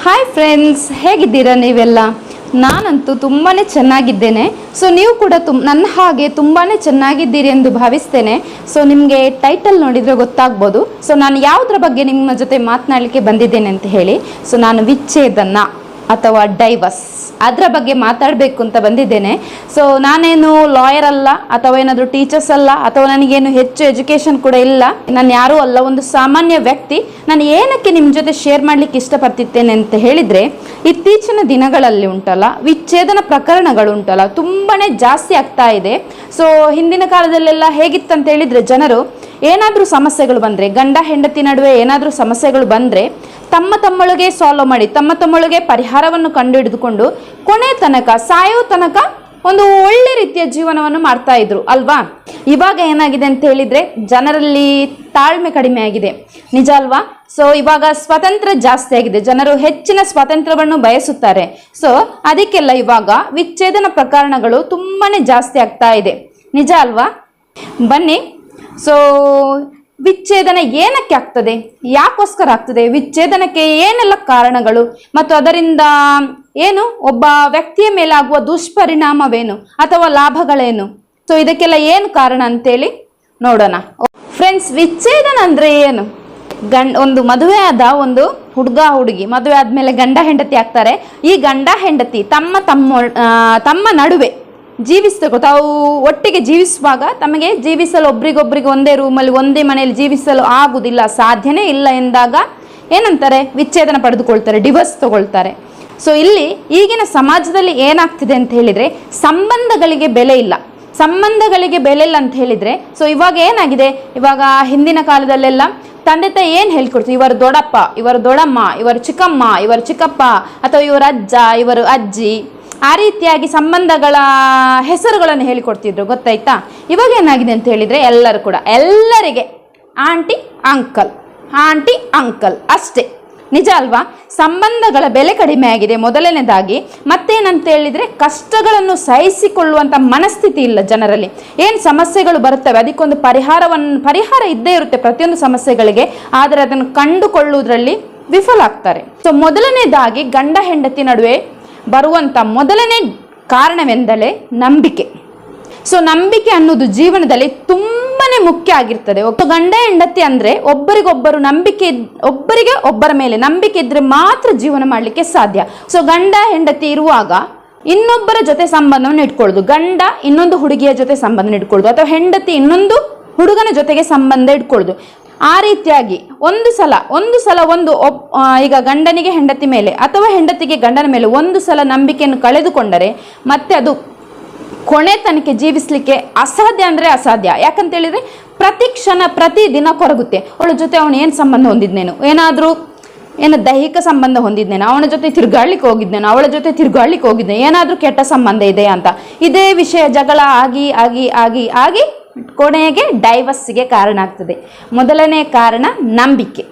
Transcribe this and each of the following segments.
Hi friends, ಹೇಗಿದ್ದೀರಾ ನೀವೆಲ್ಲ? ನಾನಂತೂ ತುಂಬಾ ಚೆನ್ನಾಗಿದ್ದೇನೆ. ಸೊ ನೀವು ಕೂಡ ನನ್ನ ಹಾಗೆ ತುಂಬಾ ಚೆನ್ನಾಗಿದ್ದೀರಿ ಎಂದು ಭಾವಿಸ್ತೇನೆ. ಸೊ ನಿಮಗೆ ಟೈಟಲ್ ನೋಡಿದರೆ ಗೊತ್ತಾಗ್ಬೋದು. ಸೊ ನಾನು ಯಾವುದ್ರ ಬಗ್ಗೆ ನಿಮ್ಮ ಜೊತೆ ಮಾತನಾಡಲಿಕ್ಕೆ ಬಂದಿದ್ದೇನೆ ಅಂತ ಹೇಳಿ. ಸೊ ನಾನು ವಿಚ್ಛೇದನ ಅಥವಾ ಡೈವರ್ಸ್ ಅದರ ಬಗ್ಗೆ ಮಾತಾಡಬೇಕು ಅಂತ ಬಂದಿದ್ದೇನೆ. ಸೊ ನಾನೇನು ಲಾಯರ್ ಅಲ್ಲ, ಅಥವಾ ಏನಾದರೂ ಟೀಚರ್ಸ್ ಅಲ್ಲ, ಅಥವಾ ನನಗೇನು ಹೆಚ್ಚು ಎಜುಕೇಷನ್ ಕೂಡ ಇಲ್ಲ. ನಾನು ಯಾರೂ ಅಲ್ಲ, ಒಂದು ಸಾಮಾನ್ಯ ವ್ಯಕ್ತಿ. ನಾನು ಏನಕ್ಕೆ ನಿಮ್ಮ ಜೊತೆ ಶೇರ್ ಮಾಡಲಿಕ್ಕೆ ಇಷ್ಟಪಡ್ತಿದ್ದೇನೆ ಅಂತ ಹೇಳಿದರೆ, ಇತ್ತೀಚಿನ ದಿನಗಳಲ್ಲಿ ಉಂಟಲ್ಲ, ವಿಚ್ಛೇದನ ಪ್ರಕರಣಗಳು ಉಂಟಲ್ಲ, ತುಂಬಾ ಜಾಸ್ತಿ ಆಗ್ತಾ ಇದೆ. ಸೊ ಹಿಂದಿನ ಕಾಲದಲ್ಲೆಲ್ಲ ಹೇಗಿತ್ತಂತ ಹೇಳಿದರೆ, ಜನರು ಏನಾದರೂ ಸಮಸ್ಯೆಗಳು ಬಂದರೆ, ಗಂಡ ಹೆಂಡತಿ ನಡುವೆ ಏನಾದರೂ ಸಮಸ್ಯೆಗಳು ಬಂದರೆ ತಮ್ಮೊಳಗೆ ಸಾಲ್ವ್ ಮಾಡಿ, ತಮ್ಮೊಳಗೆ ಪರಿಹಾರವನ್ನು ಕಂಡುಹಿಡಿದುಕೊಂಡು ಕೊನೆ ತನಕ, ಸಾಯೋ ತನಕ ಒಂದು ಒಳ್ಳೆ ರೀತಿಯ ಜೀವನವನ್ನು ಮಾಡ್ತಾ ಇದ್ರು ಅಲ್ವಾ. ಇವಾಗ ಏನಾಗಿದೆ ಅಂತ ಹೇಳಿದರೆ, ಜನರಲ್ಲಿ ತಾಳ್ಮೆ ಕಡಿಮೆ ಆಗಿದೆ, ನಿಜ ಅಲ್ವಾ? ಸೊ ಇವಾಗ ಸ್ವಾತಂತ್ರ್ಯ ಜಾಸ್ತಿ ಆಗಿದೆ, ಜನರು ಹೆಚ್ಚಿನ ಸ್ವಾತಂತ್ರ್ಯವನ್ನು ಬಯಸುತ್ತಾರೆ. ಸೊ ಅದಕ್ಕೆಲ್ಲ ಇವಾಗ ವಿಚ್ಛೇದನ ಪ್ರಕರಣಗಳು ತುಂಬಾ ಜಾಸ್ತಿ ಆಗ್ತಾ ಇದೆ, ನಿಜ ಅಲ್ವಾ? ಬನ್ನಿ. ಸೊ ವಿಚ್ಛೇದನ ಏನಕ್ಕೆ ಆಗ್ತದೆ, ಯಾಕೋಸ್ಕರ ಆಗ್ತದೆ, ವಿಚ್ಛೇದನಕ್ಕೆ ಏನೆಲ್ಲ ಕಾರಣಗಳು, ಮತ್ತು ಅದರಿಂದ ಏನು ಒಬ್ಬ ವ್ಯಕ್ತಿಯ ಮೇಲೆ ಆಗುವ ದುಷ್ಪರಿಣಾಮವೇನು ಅಥವಾ ಲಾಭಗಳೇನು, ಸೊ ಇದಕ್ಕೆಲ್ಲ ಏನು ಕಾರಣ ಅಂತೇಳಿ ನೋಡೋಣ. ಫ್ರೆಂಡ್ಸ್, ವಿಚ್ಛೇದನ ಅಂದರೆ ಏನು? ಒಂದು ಮದುವೆ ಆದ ಒಂದು ಹುಡುಗ ಹುಡುಗಿ ಮದುವೆ ಆದಮೇಲೆ ಗಂಡ ಹೆಂಡತಿ ಆಗ್ತಾರೆ. ಈ ಗಂಡ ಹೆಂಡತಿ ತಮ್ಮ ನಡುವೆ ತಾವು ಒಟ್ಟಿಗೆ ಜೀವಿಸುವಾಗ ತಮಗೆ ಜೀವಿಸಲು ಒಬ್ರಿಗೊಬ್ರಿಗೆ ಒಂದೇ ರೂಮಲ್ಲಿ ಒಂದೇ ಮನೆಯಲ್ಲಿ ಜೀವಿಸಲು ಆಗುವುದಿಲ್ಲ, ಸಾಧ್ಯನೇ ಇಲ್ಲ ಎಂದಾಗ ಏನಂತಾರೆ, ವಿಚ್ಛೇದನ ಪಡೆದುಕೊಳ್ತಾರೆ, ಡಿವೋರ್ಸ್ ತಗೊಳ್ತಾರೆ. ಸೊ ಇಲ್ಲಿ ಈಗಿನ ಸಮಾಜದಲ್ಲಿ ಏನಾಗ್ತಿದೆ ಅಂತ ಹೇಳಿದರೆ, ಸಂಬಂಧಗಳಿಗೆ ಬೆಲೆ ಇಲ್ಲ ಅಂತ ಹೇಳಿದರೆ. ಸೊ ಇವಾಗ ಏನಾಗಿದೆ, ಇವಾಗ ಹಿಂದಿನ ಕಾಲದಲ್ಲೆಲ್ಲ ತಂದೆ ತಾಯಿ ಏನು ಹೇಳ್ಕೊಡ್ತೀವಿ, ಇವರು ದೊಡ್ಡಪ್ಪ, ಇವರು ದೊಡ್ಡಮ್ಮ, ಇವರು ಚಿಕ್ಕಮ್ಮ, ಇವರು ಚಿಕ್ಕಪ್ಪ, ಅಥವಾ ಇವರು ಅಜ್ಜ, ಇವರು ಅಜ್ಜಿ, ಆ ರೀತಿಯಾಗಿ ಸಂಬಂಧಗಳ ಹೆಸರುಗಳನ್ನು ಹೇಳಿಕೊಡ್ತಿದ್ರು, ಗೊತ್ತಾಯ್ತಾ? ಇವಾಗ ಏನಾಗಿದೆ ಅಂತ ಹೇಳಿದರೆ, ಎಲ್ಲರಿಗೆ ಆಂಟಿ ಅಂಕಲ್ ಅಷ್ಟೇ, ನಿಜ ಅಲ್ವಾ? ಸಂಬಂಧಗಳ ಬೆಲೆ ಕಡಿಮೆ ಆಗಿದೆ ಮೊದಲನೇದಾಗಿ. ಮತ್ತೇನಂತ ಹೇಳಿದರೆ, ಕಷ್ಟಗಳನ್ನು ಸಹಿಸಿಕೊಳ್ಳುವಂಥ ಮನಸ್ಥಿತಿ ಇಲ್ಲ ಜನರಲ್ಲಿ. ಏನು ಸಮಸ್ಯೆಗಳು ಬರುತ್ತವೆ ಅದಕ್ಕೊಂದು ಪರಿಹಾರ ಇದ್ದೇ ಇರುತ್ತೆ ಪ್ರತಿಯೊಂದು ಸಮಸ್ಯೆಗಳಿಗೆ, ಆದರೆ ಅದನ್ನು ಕಂಡುಕೊಳ್ಳುವುದರಲ್ಲಿ ವಿಫಲ ಆಗ್ತಾರೆ. ಸೊ ಮೊದಲನೇದಾಗಿ ಗಂಡ ಹೆಂಡತಿ ನಡುವೆ ಬರುವಂಥ ಮೊದಲನೇ ಕಾರಣವೆಂದರೆ ನಂಬಿಕೆ. ಸೊ ನಂಬಿಕೆ ಅನ್ನೋದು ಜೀವನದಲ್ಲಿ ತುಂಬಾನೇ ಮುಖ್ಯ ಆಗಿರ್ತದೆ. ಗಂಡ ಹೆಂಡತಿ ಅಂದರೆ ಒಬ್ಬರಿಗೆ ಒಬ್ಬರ ಮೇಲೆ ನಂಬಿಕೆ ಇದ್ರೆ ಮಾತ್ರ ಜೀವನ ಮಾಡಲಿಕ್ಕೆ ಸಾಧ್ಯ. ಸೊ ಗಂಡ ಹೆಂಡತಿ ಇರುವಾಗ ಇನ್ನೊಬ್ಬರ ಜೊತೆ ಸಂಬಂಧವನ್ನು ಇಟ್ಕೊಳ್ಳೋದು, ಗಂಡ ಇನ್ನೊಂದು ಹುಡುಗಿಯ ಜೊತೆ ಸಂಬಂಧ ಇಟ್ಕೊಳ್ಳೋದು, ಅಥವಾ ಹೆಂಡತಿ ಇನ್ನೊಂದು ಹುಡುಗನ ಜೊತೆಗೆ ಸಂಬಂಧ ಇಟ್ಕೊಳ್ಳೋದು. ಆ ರೀತಿಯಾಗಿ ಒಂದು ಸಲ ಈಗ ಗಂಡನಿಗೆ ಹೆಂಡತಿ ಮೇಲೆ ಅಥವಾ ಹೆಂಡತಿಗೆ ಗಂಡನ ಮೇಲೆ ಒಂದು ಸಲ ನಂಬಿಕೆಯನ್ನು ಕಳೆದುಕೊಂಡರೆ ಮತ್ತೆ ಅದು ಕೊನೆ ತನಕ ಜೀವಿಸಲಿಕ್ಕೆ ಅಸಾಧ್ಯ ಅಂದರೆ ಅಸಾಧ್ಯ. ಯಾಕಂತ ಹೇಳಿದರೆ, ಪ್ರತಿ ಕ್ಷಣ ಪ್ರತಿ ದಿನ ಕೊರಗುತ್ತೆ. ಅವಳ ಜೊತೆ ಅವನು ಏನು ಸಂಬಂಧ ಹೊಂದಿದ್ನೇನು, ಏನು ದೈಹಿಕ ಸಂಬಂಧ ಹೊಂದಿದ್ನೇನು, ಅವನ ಜೊತೆ ತಿರುಗಾಡ್ಲಿಕ್ಕೆ ಹೋಗಿದ್ನೇನು, ಅವಳ ಜೊತೆ ತಿರುಗಾಡ್ಲಿಕ್ಕೆ ಹೋಗಿದ್ದೆ, ಏನಾದರೂ ಕೆಟ್ಟ ಸಂಬಂಧ ಇದೆಯಾ ಅಂತ ಇದೇ ವಿಷಯ ಜಗಳ ಆಗಿ ಆಗಿ ಆಗಿ ಆಗಿ ಕೊನೆಗೆ ಡೈವರ್ಸ್ಗೆ ಕಾರಣ ಆಗ್ತದೆ. ಮೊದಲನೇ ಕಾರಣ ನಂಬಿಕೆ.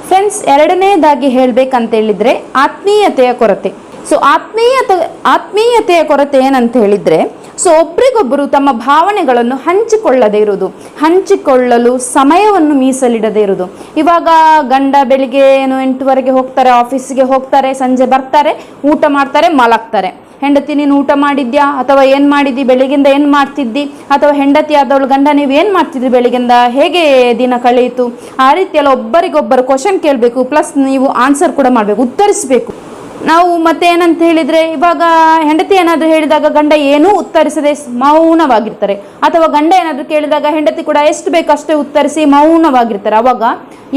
ಫ್ರೆಂಡ್ಸ್, ಎರಡನೇದಾಗಿ ಹೇಳಬೇಕಂತ ಹೇಳಿದರೆ ಆತ್ಮೀಯತೆಯ ಕೊರತೆ. ಸೊ ಆತ್ಮೀಯತೆಯ ಕೊರತೆ ಏನಂತ ಹೇಳಿದರೆ, ಸೊ ಒಬ್ರಿಗೊಬ್ಬರು ತಮ್ಮ ಭಾವನೆಗಳನ್ನು ಹಂಚಿಕೊಳ್ಳಲು ಸಮಯವನ್ನು ಮೀಸಲಿಡದೇ ಇರುವುದು. ಇವಾಗ ಗಂಡ ಬೆಳಿಗ್ಗೆ 8 ಹೋಗ್ತಾರೆ, ಆಫೀಸಿಗೆ ಹೋಗ್ತಾರೆ, ಸಂಜೆ ಬರ್ತಾರೆ, ಊಟ ಮಾಡ್ತಾರೆ, ಮಲಗ್ತಾರೆ. ಹೆಂಡತಿ ನೀನು ಊಟ ಮಾಡಿದ್ಯಾ, ಅಥವಾ ಏನು ಮಾಡಿದ್ದಿ, ಬೆಳಿಗ್ಗೆಯಿಂದ ಏನು ಮಾಡ್ತಿದ್ದಿ, ಅಥವಾ ಹೆಂಡತಿ ಆದವಳು ಗಂಡ ನೀವು ಏನು ಮಾಡ್ತಿದ್ರಿ ಬೆಳಿಗ್ಗೆಯಿಂದ, ಹೇಗೆ ದಿನ ಕಳೆಯಿತು, ಆ ರೀತಿಯೆಲ್ಲ ಒಬ್ಬರಿಗೊಬ್ಬರು ಕ್ವಶನ್ ಕೇಳಬೇಕು. ಪ್ಲಸ್ ನೀವು ಆನ್ಸರ್ ಕೂಡ ಮಾಡಬೇಕು, ಉತ್ತರಿಸಬೇಕು. ನಾವು ಮತ್ತೆ ಏನಂತ ಹೇಳಿದರೆ, ಇವಾಗ ಹೆಂಡತಿ ಏನಾದರೂ ಹೇಳಿದಾಗ ಗಂಡ ಏನೂ ಉತ್ತರಿಸದೆ ಮೌನವಾಗಿರ್ತಾರೆ, ಅಥವಾ ಗಂಡ ಏನಾದರೂ ಕೇಳಿದಾಗ ಹೆಂಡತಿ ಕೂಡ ಎಷ್ಟು ಬೇಕು ಅಷ್ಟೇ ಉತ್ತರಿಸಿ ಮೌನವಾಗಿರ್ತಾರೆ. ಅವಾಗ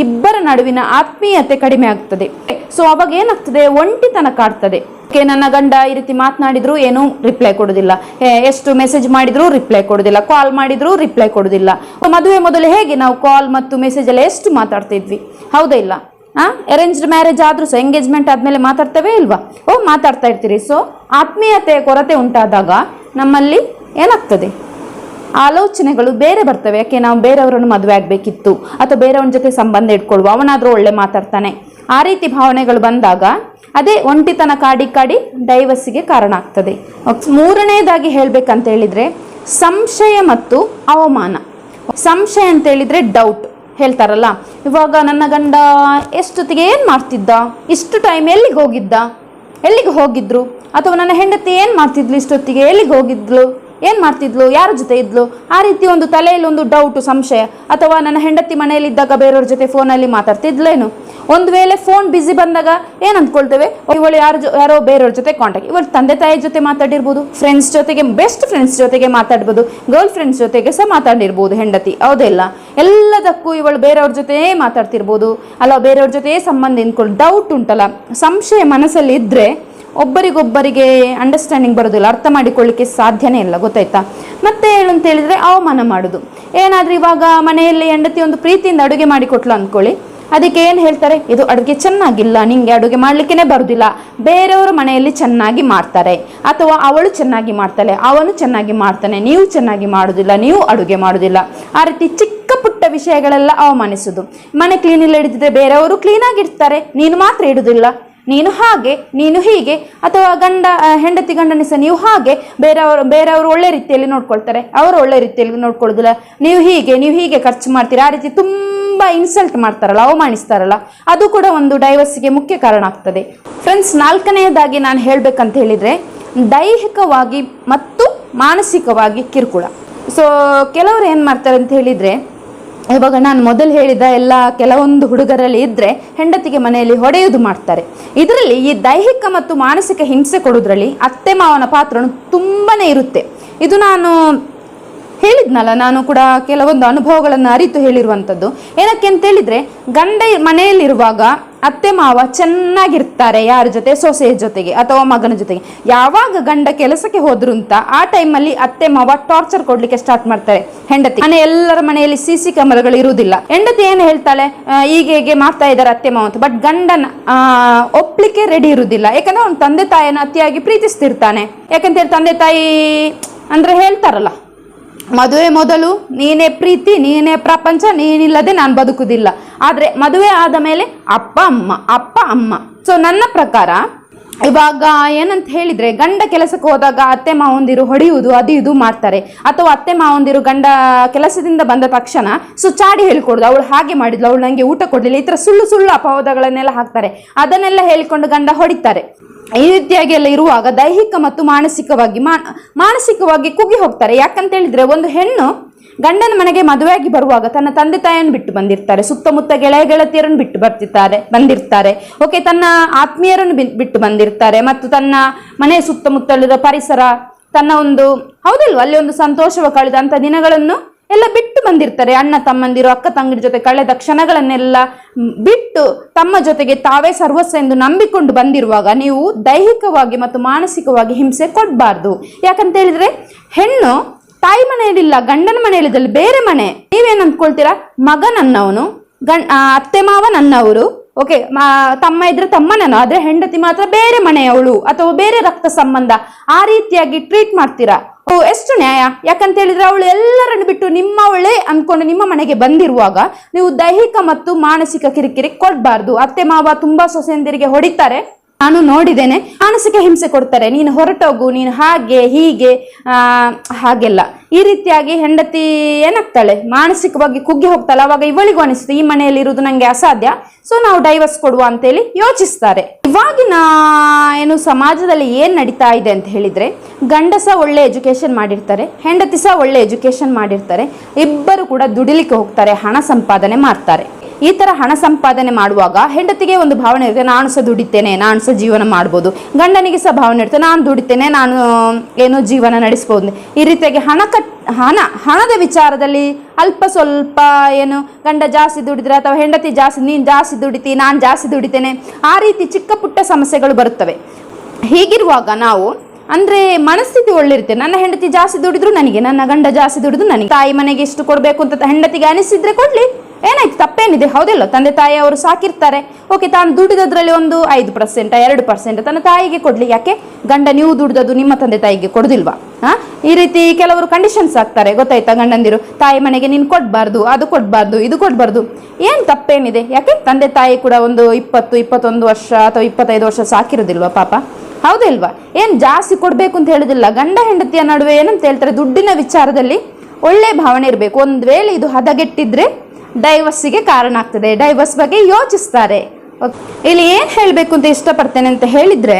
ಇಬ್ಬರ ನಡುವಿನ ಆತ್ಮೀಯತೆ ಕಡಿಮೆ ಆಗ್ತದೆ. ಸೊ ಅವಾಗ ಏನಾಗ್ತದೆ, ಒಂಟಿತನ ಕಾಡ್ತದೆ. ನನ್ನ ಗಂಡ ಈ ರೀತಿ ಮಾತನಾಡಿದ್ರು ಏನೂ ರಿಪ್ಲೈ ಕೊಡೋದಿಲ್ಲ, ಎಷ್ಟು ಮೆಸೇಜ್ ಮಾಡಿದ್ರು ರಿಪ್ಲೈ ಕೊಡೋದಿಲ್ಲ, ಕಾಲ್ ಮಾಡಿದ್ರು ರಿಪ್ಲೈ ಕೊಡೋದಿಲ್ಲ. ಮದುವೆ ಮೊದಲು ಹೇಗೆ ನಾವು ಕಾಲ್ ಮತ್ತು ಮೆಸೇಜ್ ಎಲ್ಲ ಎಷ್ಟು ಮಾತಾಡ್ತಿದ್ವಿ, ಹೌದಾ ಇಲ್ಲ? ಅರೇಂಜ್ಡ್ ಮ್ಯಾರೇಜ್ ಆದ್ರೂ ಸಹ ಎಂಗೇಜ್ಮೆಂಟ್ ಆದಮೇಲೆ ಮಾತಾಡ್ತೇವೆ ಇಲ್ವಾ? ಮಾತಾಡ್ತಾ ಇರ್ತೀರಿ. ಸೊ ಆತ್ಮೀಯತೆಯ ಕೊರತೆ ಉಂಟಾದಾಗ ನಮ್ಮಲ್ಲಿ ಏನಾಗ್ತದೆ, ಆಲೋಚನೆಗಳು ಬೇರೆ ಬರ್ತವೆ. ಯಾಕೆ ನಾವು ಬೇರೆಯವರನ್ನು ಮದುವೆ ಆಗಬೇಕಿತ್ತು, ಅಥವಾ ಬೇರೆಯವನ ಜೊತೆ ಸಂಬಂಧ ಇಟ್ಕೊಳ್ವ, ಅವನಾದರೂ ಒಳ್ಳೆ ಮಾತಾಡ್ತಾನೆ, ಆ ರೀತಿ ಭಾವನೆಗಳು ಬಂದಾಗ ಅದೇ ಒಂಟಿತನ ಕಾಡಿ ಡೈವರ್ಸಿಗೆ ಕಾರಣ ಆಗ್ತದೆ. ಮೂರನೇದಾಗಿ ಹೇಳಬೇಕಂತ ಹೇಳಿದರೆ, ಸಂಶಯ ಮತ್ತು ಅವಮಾನ. ಸಂಶಯ ಅಂತ ಹೇಳಿದರೆ ಡೌಟ್. ಹೇಳ್ತಾರಲ್ಲ, ಇವಾಗ ನನ್ನ ಗಂಡ ಎಷ್ಟೊತ್ತಿಗೆ ಏನು ಮಾಡ್ತಿದ್ದ, ಇಷ್ಟು ಟೈಮ್ ಎಲ್ಲಿಗೆ ಹೋಗಿದ್ರು, ಅಥವಾ ನನ್ನ ಹೆಂಡತಿ ಏನು ಮಾಡ್ತಿದ್ಲು ಇಷ್ಟೊತ್ತಿಗೆ, ಎಲ್ಲಿಗೆ ಹೋಗಿದ್ಲು, ಏನು ಮಾಡ್ತಿದ್ಲು, ಯಾರ ಜೊತೆ ಇದ್ಲು, ಆ ರೀತಿ ಒಂದು ತಲೆಯಲ್ಲಿ ಒಂದು ಡೌಟು, ಸಂಶಯ. ಅಥವಾ ನನ್ನ ಹೆಂಡತಿ ಮನೆಯಲ್ಲಿದ್ದಾಗ ಬೇರೆಯವ್ರ ಜೊತೆ ಫೋನಲ್ಲಿ ಮಾತಾಡ್ತಿದ್ಲೇನು, ಒಂದು ವೇಳೆ ಫೋನ್ ಬ್ಯುಸಿ ಬಂದಾಗ ಏನು ಅಂದ್ಕೊಳ್ತೇವೆ, ಇವಳು ಯಾರೋ ಬೇರೆಯವ್ರ ಜೊತೆ ಕಾಂಟ್ಯಾಕ್ಟ್, ಇವಳು ತಂದೆ ತಾಯಿ ಜೊತೆ ಮಾತಾಡಿರ್ಬೋದು, ಫ್ರೆಂಡ್ಸ್ ಜೊತೆಗೆ, ಬೆಸ್ಟ್ ಫ್ರೆಂಡ್ಸ್ ಜೊತೆಗೆ ಮಾತಾಡ್ಬೋದು, ಗರ್ಲ್ ಫ್ರೆಂಡ್ಸ್ ಜೊತೆಗೆ ಸಹ ಮಾತಾಡಿರ್ಬೋದು ಹೆಂಡತಿ, ಹೌದಿಲ್ಲ. ಎಲ್ಲದಕ್ಕೂ ಇವಳು ಬೇರೆಯವ್ರ ಜೊತೆ ಮಾತಾಡ್ತಿರ್ಬೋದು, ಅಲ್ಲ ಬೇರೆಯವ್ರ ಜೊತೆ ಸಂಬಂಧ ಎಂದ್ಕೊಂಡು ಡೌಟ್ ಉಂಟಲ್ಲ, ಸಂಶಯ ಮನಸ್ಸಲ್ಲಿ ಇದ್ದರೆ ಒಬ್ಬರಿಗೊಬ್ಬರಿಗೆ ಅಂಡರ್ಸ್ಟ್ಯಾಂಡಿಂಗ್ ಬರೋದಿಲ್ಲ, ಅರ್ಥ ಮಾಡಿಕೊಳ್ಳಿಕ್ಕೆ ಸಾಧ್ಯನೇ ಇಲ್ಲ, ಗೊತ್ತಾಯ್ತಾ. ಮತ್ತೆ ಹೇಳು ಅಂತ ಹೇಳಿದರೆ ಅವಮಾನ ಮಾಡೋದು. ಏನಾದರೂ ಇವಾಗ ಮನೆಯಲ್ಲಿ ಹೆಂಡತಿ ಒಂದು ಪ್ರೀತಿಯಿಂದ ಅಡುಗೆ ಮಾಡಿಕೊಟ್ಲು ಅಂದ್ಕೊಳ್ಳಿ, ಅದಕ್ಕೆ ಏನು ಹೇಳ್ತಾರೆ, ಇದು ಅಡುಗೆ ಚೆನ್ನಾಗಿಲ್ಲ, ನಿಂಗೆ ಅಡುಗೆ ಮಾಡಲಿಕ್ಕೇ ಬರೋದಿಲ್ಲ, ಬೇರೆಯವರು ಮನೆಯಲ್ಲಿ ಚೆನ್ನಾಗಿ ಮಾಡ್ತಾರೆ, ಅಥವಾ ಅವಳು ಚೆನ್ನಾಗಿ ಮಾಡ್ತಾಳೆ, ಅವನು ಚೆನ್ನಾಗಿ ಮಾಡ್ತಾನೆ, ನೀವು ಚೆನ್ನಾಗಿ ಮಾಡೋದಿಲ್ಲ, ನೀವು ಅಡುಗೆ ಮಾಡೋದಿಲ್ಲ, ಆ ರೀತಿ ಚಿಕ್ಕ ಪುಟ್ಟ ವಿಷಯಗಳೆಲ್ಲ ಅವಮಾನಿಸೋದು. ಮನೆ ಕ್ಲೀನಿಲ್ಲ ಹಿಡಿದಿದ್ರೆ ಬೇರೆಯವರು ಕ್ಲೀನಾಗಿರ್ತಾರೆ, ನೀನು ಮಾತ್ರ ಇಡುವುದಿಲ್ಲ, ನೀನು ಹಾಗೆ, ನೀನು ಹೀಗೆ, ಅಥವಾ ಹೆಂಡತಿ ಗಂಡನಿಸ ನೀವು ಹಾಗೆ, ಬೇರೆಯವರು ಒಳ್ಳೆ ರೀತಿಯಲ್ಲಿ ನೋಡ್ಕೊಳ್ತಾರೆ, ಅವರು ಒಳ್ಳೆ ರೀತಿಯಲ್ಲಿ ನೋಡ್ಕೊಳ್ಳೋದಿಲ್ಲ, ನೀವು ಹೀಗೆ ಖರ್ಚು ಮಾಡ್ತೀರಾ, ಆ ರೀತಿ ತುಂಬ ಇನ್ಸಲ್ಟ್ ಮಾಡ್ತಾರಲ್ಲ, ಅವಮಾನಿಸ್ತಾರಲ್ಲ, ಅದು ಕೂಡ ಒಂದು ಡೈವರ್ಸಿಗೆ ಮುಖ್ಯ ಕಾರಣ ಆಗ್ತದೆ. ಫ್ರೆಂಡ್ಸ್, 4ನೇದಾಗಿ ನಾನು ಹೇಳಬೇಕಂತ ಹೇಳಿದರೆ ದೈಹಿಕವಾಗಿ ಮತ್ತು ಮಾನಸಿಕವಾಗಿ ಕಿರುಕುಳ. ಸೊ ಕೆಲವರು ಏನು ಮಾಡ್ತಾರೆ ಅಂತ ಹೇಳಿದರೆ, ಇವಾಗ ನಾನು ಮೊದಲು ಹೇಳಿದ ಎಲ್ಲ ಕೆಲವೊಂದು ಹುಡುಗರಲ್ಲಿ ಇದ್ದರೆ ಹೆಂಡತಿಗೆ ಮನೆಯಲ್ಲಿ ಹೊಡೆಯುವುದು ಮಾಡ್ತಾರೆ. ಇದರಲ್ಲಿ ಈ ದೈಹಿಕ ಮತ್ತು ಮಾನಸಿಕ ಹಿಂಸೆ ಕೊಡೋದ್ರಲ್ಲಿ ಅತ್ತೆ ಮಾವನ ಪಾತ್ರ ತುಂಬಾ ಇರುತ್ತೆ. ಇದು ನಾನು ಹೇಳಿದ್ನಲ್ಲ, ನಾನು ಕೂಡ ಕೆಲವೊಂದು ಅನುಭವಗಳನ್ನು ಅರಿತು ಹೇಳಿರುವಂಥದ್ದು. ಏನಕ್ಕೆ ಅಂತೇಳಿದರೆ, ಗಂಡ ಮನೆಯಲ್ಲಿರುವಾಗ ಅತ್ತೆ ಮಾವ ಚೆನ್ನಾಗಿರ್ತಾರೆ, ಯಾರ ಜೊತೆ, ಸೊಸೆಯ ಜೊತೆಗೆ ಅಥವಾ ಮಗನ ಜೊತೆಗೆ. ಯಾವಾಗ ಗಂಡ ಕೆಲಸಕ್ಕೆ ಹೋದ್ರು ಅಂತ ಆ ಟೈಮಲ್ಲಿ ಅತ್ತೆ ಮಾವ ಟಾರ್ಚರ್ ಕೊಡ್ಲಿಕ್ಕೆ ಸ್ಟಾರ್ಟ್ ಮಾಡ್ತಾರೆ ಹೆಂಡತಿ. ಎಲ್ಲರ ಮನೆಯಲ್ಲಿ CC ಕ್ಯಾಮರಾಗಳು ಇರುವುದಿಲ್ಲ. ಹೆಂಡತಿ ಏನು ಹೇಳ್ತಾಳೆ, ಹೀಗೆ ಮಾಡ್ತಾ ಇದ್ದಾರೆ ಅತ್ತೆ ಮಾವ ಅಂತ. ಬಟ್ ಗಂಡನ ಒಪ್ಲಿಕ್ಕೆ ರೆಡಿ ಇರುವುದಿಲ್ಲ, ಯಾಕಂದ್ರೆ ಅವ್ನ ತಂದೆ ತಾಯಿಯನ್ನು ಅತಿಯಾಗಿ ಪ್ರೀತಿಸ್ತಿರ್ತಾನೆ. ಯಾಕಂತೇಳಿ ತಂದೆ ತಾಯಿ ಅಂದ್ರೆ ಹೇಳ್ತಾರಲ್ಲ, ಮದುವೆ ಮೊದಲು ನೀನೇ ಪ್ರೀತಿ, ನೀನೇ ಪ್ರಪಂಚ, ನೀನಿಲ್ಲದೆ ನಾನು ಬದುಕುವುದಿಲ್ಲ. ಆದರೆ ಮದುವೆ ಆದ ಮೇಲೆ ಅಪ್ಪ ಅಮ್ಮ. ಸೊ ನನ್ನ ಪ್ರಕಾರ ಇವಾಗ ಏನಂತ ಹೇಳಿದರೆ, ಗಂಡ ಕೆಲಸಕ್ಕೆ ಹೋದಾಗ ಅತ್ತೆ ಮಾವಂದಿರು ಹೊಡೆಯುವುದು ಅದು ಇದು ಮಾಡ್ತಾರೆ, ಅಥವಾ ಅತ್ತೆ ಮಾವಂದಿರು ಗಂಡ ಕೆಲಸದಿಂದ ಬಂದ ತಕ್ಷಣ ಚಾಡಿ ಹೇಳಿಕೊಡುದು, ಅವಳು ಹಾಗೆ ಮಾಡಿದ್ಲು, ಅವಳು ನನಗೆ ಊಟ ಕೊಡಲಿಲ್ಲ, ಈ ಥರ ಸುಳ್ಳು ಅಪವಾದಗಳನ್ನೆಲ್ಲ ಹಾಕ್ತಾರೆ. ಅದನ್ನೆಲ್ಲ ಹೇಳಿಕೊಂಡು ಗಂಡ ಹೊಡಿತಾರೆ. ಈ ರೀತಿಯಾಗಿ ಎಲ್ಲ ಇರುವಾಗ ದೈಹಿಕ ಮತ್ತು ಮಾನಸಿಕವಾಗಿ ಕುಗ್ಗಿ ಹೋಗ್ತಾರೆ. ಯಾಕಂತ ಹೇಳಿದ್ರೆ, ಒಂದು ಹೆಣ್ಣು ಗಂಡನ ಮನೆಗೆ ಮದುವೆಯಾಗಿ ಬರುವಾಗ ತನ್ನ ತಂದೆ ತಾಯಿಯನ್ನು ಬಿಟ್ಟು ಬಂದಿರ್ತಾರೆ, ಸುತ್ತಮುತ್ತ ಗೆಳೆಯ ಗೆಳತಿಯರನ್ನು ಬಿಟ್ಟು ಬಂದಿರ್ತಾರೆ, ಓಕೆ, ತನ್ನ ಆತ್ಮೀಯರನ್ನು ಬಿಟ್ಟು ಬಂದಿರ್ತಾರೆ, ಮತ್ತು ತನ್ನ ಮನೆಯ ಸುತ್ತಮುತ್ತಲಿರೋ ಪರಿಸರ, ತನ್ನ ಒಂದು ಹೌದಲ್ವ ಅಲ್ಲಿ ಒಂದು ಸಂತೋಷವ ಕಳೆದಂಥ ದಿನಗಳನ್ನು ಎಲ್ಲ ಬಿಟ್ಟು ಬಂದಿರ್ತಾರೆ. ಅಣ್ಣ ತಮ್ಮಂದಿರು, ಅಕ್ಕ ತಂಗಿರ ಜೊತೆ ಕಳೆದ ಕ್ಷಣಗಳನ್ನೆಲ್ಲ ಬಿಟ್ಟು ತಮ್ಮ ಜೊತೆಗೆ ತಾವೇ ಸರ್ವಸ್ವ ಎಂದು ನಂಬಿಕೊಂಡು ಬಂದಿರುವಾಗ ನೀವು ದೈಹಿಕವಾಗಿ ಮತ್ತು ಮಾನಸಿಕವಾಗಿ ಹಿಂಸೆ ಕೊಡಬಾರ್ದು. ಯಾಕಂತ ಹೇಳಿದ್ರೆ, ಹೆಣ್ಣು ತಾಯಿ ಮನೆಯಲ್ಲಿಲ್ಲ, ಗಂಡನ ಮನೆಯಲ್ಲಿದ್ದಲ್ಲಿ ಬೇರೆ ಮನೆ. ನೀವೇನು ಅಂದ್ಕೊಳ್ತೀರಾ, ಮಗ ನನ್ನವನು, ಅತ್ತೆ ಮಾವ ನನ್ನವರು, ಓಕೆ, ತಮ್ಮ ಇದ್ರೆ ತಮ್ಮ ನಾನು, ಆದ್ರೆ ಹೆಂಡತಿ ಮಾತ್ರ ಬೇರೆ ಮನೆಯವಳು ಅಥವಾ ಬೇರೆ ರಕ್ತ ಸಂಬಂಧ, ಆ ರೀತಿಯಾಗಿ ಟ್ರೀಟ್ ಮಾಡ್ತೀರಾ. ಎಷ್ಟು ನ್ಯಾಯ? ಯಾಕಂತ ಹೇಳಿದ್ರೆ, ಅವಳು ಎಲ್ಲರನ್ನು ಬಿಟ್ಟು ನಿಮ್ಮವಳೇ ಅನ್ಕೊಂಡು ನಿಮ್ಮ ಮನೆಗೆ ಬಂದಿರುವಾಗ ನೀವು ದೈಹಿಕ ಮತ್ತು ಮಾನಸಿಕ ಕಿರಿಕಿರಿ ಕೊಡಬಾರ್ದು. ಅತ್ತೆ ಮಾವ ತುಂಬಾ ಸೊಸೆಯಂದಿರಿಗೆ ಹೊಡಿತಾರೆ, ನಾನು ನೋಡಿದ್ದೇನೆ, ಮಾನಸಿಕ ಹಿಂಸೆ ಕೊಡ್ತಾರೆ, ನೀನು ಹೊರಟೋಗು, ನೀನು ಹಾಗೆ ಹೀಗೆ ಹಾಗೆಲ್ಲ. ಈ ರೀತಿಯಾಗಿ ಹೆಂಡತಿ ಏನಾಗ್ತಾಳೆ, ಮಾನಸಿಕವಾಗಿ ಕುಗ್ಗಿ ಹೋಗ್ತಾಳೆ. ಅವಾಗ ಇವಳಿಗೂ ಅನಿಸುತ್ತೆ, ಈ ಮನೆಯಲ್ಲಿ ಇರುವುದು ನಂಗೆ ಅಸಾಧ್ಯ, ಸೊ ನಾವು ಡೈವರ್ಸ್ ಕೊಡುವ ಅಂತೇಳಿ ಯೋಚಿಸ್ತಾರೆ. ಇವಾಗಿನ ಏನು ಸಮಾಜದಲ್ಲಿ ಏನು ನಡೀತಾ ಇದೆ ಅಂತ ಹೇಳಿದ್ರೆ, ಗಂಡ ಸಹ ಒಳ್ಳೆ ಎಜುಕೇಶನ್ ಮಾಡಿರ್ತಾರೆ, ಹೆಂಡತಿ ಸಹ ಒಳ್ಳೆ ಎಜುಕೇಶನ್ ಮಾಡಿರ್ತಾರೆ, ಇಬ್ಬರು ಕೂಡ ದುಡಿಲಿಕ್ಕೆ ಹೋಗ್ತಾರೆ, ಹಣ ಸಂಪಾದನೆ ಮಾಡ್ತಾರೆ. ಈ ತರ ಹಣ ಸಂಪಾದನೆ ಮಾಡುವಾಗ ಹೆಂಡತಿಗೆ ಒಂದು ಭಾವನೆ ಇರುತ್ತೆ, ನಾನು ಸಹ ದುಡಿತೇನೆ, ನಾನು ಸಹ ಜೀವನ ಮಾಡ್ಬೋದು. ಗಂಡನಿಗೆ ಸಹ ಭಾವನೆ ಇರುತ್ತೆ, ನಾನು ದುಡಿತೇನೆ, ನಾನು ಏನೋ ಜೀವನ ನಡೆಸ್ಬೋದು. ಈ ರೀತಿಯಾಗಿ ಹಣದ ವಿಚಾರದಲ್ಲಿ ಅಲ್ಪ ಸ್ವಲ್ಪ ಏನು ಗಂಡ ಜಾಸ್ತಿ ದುಡಿದ್ರೆ ಅಥವಾ ಹೆಂಡತಿ ಜಾಸ್ತಿ, ನೀನು ಜಾಸ್ತಿ ದುಡಿತಿ, ನಾನು ಜಾಸ್ತಿ ದುಡಿತೇನೆ, ಆ ರೀತಿ ಚಿಕ್ಕ ಪುಟ್ಟ ಸಮಸ್ಯೆಗಳು ಬರುತ್ತವೆ. ಹೀಗಿರುವಾಗ ನಾವು ಅಂದ್ರೆ ಮನಸ್ಥಿತಿ ಒಳ್ಳಿರುತ್ತೆ, ನನ್ನ ಹೆಂಡತಿ ಜಾಸ್ತಿ ದುಡಿದ್ರು ನನಗೆ, ನನ್ನ ಗಂಡ ಜಾಸ್ತಿ ದುಡಿದ್ರು ನನಗೆ, ತಾಯಿ ಮನೆಗೆ ಇಷ್ಟು ಕೊಡಬೇಕು ಅಂತ ಹೆಂಡತಿಗೆ ಅನಿಸಿದ್ರೆ ಕೊಡ್ಲಿ, ಏನಾಯ್ತು, ತಪ್ಪೇನಿದೆ, ಹೌದಿಲ್ಲ. ತಂದೆ ತಾಯಿ ಅವರು ಸಾಕಿರ್ತಾರೆ, ಓಕೆ, ತಾನು ದುಡಿದದ್ರಲ್ಲಿ ಒಂದು 5% 2% ತನ್ನ ತಾಯಿಗೆ ಕೊಡ್ಲಿ. ಯಾಕೆ, ಗಂಡ ನೀವು ದುಡಿದದ್ದು ನಿಮ್ಮ ತಂದೆ ತಾಯಿಗೆ ಕೊಡುದಿಲ್ವಾ? ಈ ರೀತಿ ಕೆಲವರು ಕಂಡೀಷನ್ಸ್ ಆಗ್ತಾರೆ, ಗೊತ್ತಾಯ್ತಾ? ಗಂಡಂದಿರು ತಾಯಿ ಮನೆಗೆ ನೀನು ಕೊಡಬಾರ್ದು, ಅದು ಕೊಡಬಾರ್ದು, ಇದು ಕೊಡಬಾರ್ದು. ಏನು ತಪ್ಪೇನಿದೆ? ಯಾಕೆ, ತಂದೆ ತಾಯಿ ಕೂಡ ಒಂದು 20-21 ವರ್ಷ ಅಥವಾ 25 ವರ್ಷ ಸಾಕಿರೋದಿಲ್ವಾ ಪಾಪ, ಹೌದಿಲ್ವಾ? ಏನು ಜಾಸ್ತಿ ಕೊಡಬೇಕು ಅಂತ ಹೇಳುದಿಲ್ಲ. ಗಂಡ ಹೆಂಡತಿಯ ನಡುವೆ ಏನಂತ ಹೇಳ್ತಾರೆ, ದುಡ್ಡಿನ ವಿಚಾರದಲ್ಲಿ ಒಳ್ಳೆ ಭಾವನೆ ಇರಬೇಕು. ಒಂದು ವೇಳೆ ಇದು ಹದಗೆಟ್ಟಿದ್ರೆ ಡೈವರ್ಸಿಗೆ ಕಾರಣ ಆಗ್ತದೆ, ಡೈವರ್ಸ್ ಬಗ್ಗೆ ಯೋಚಿಸ್ತಾರೆ. ಇಲ್ಲಿ ಏನು ಹೇಳಬೇಕು ಅಂತ ಇಷ್ಟಪಡ್ತೇನೆ ಅಂತ ಹೇಳಿದರೆ,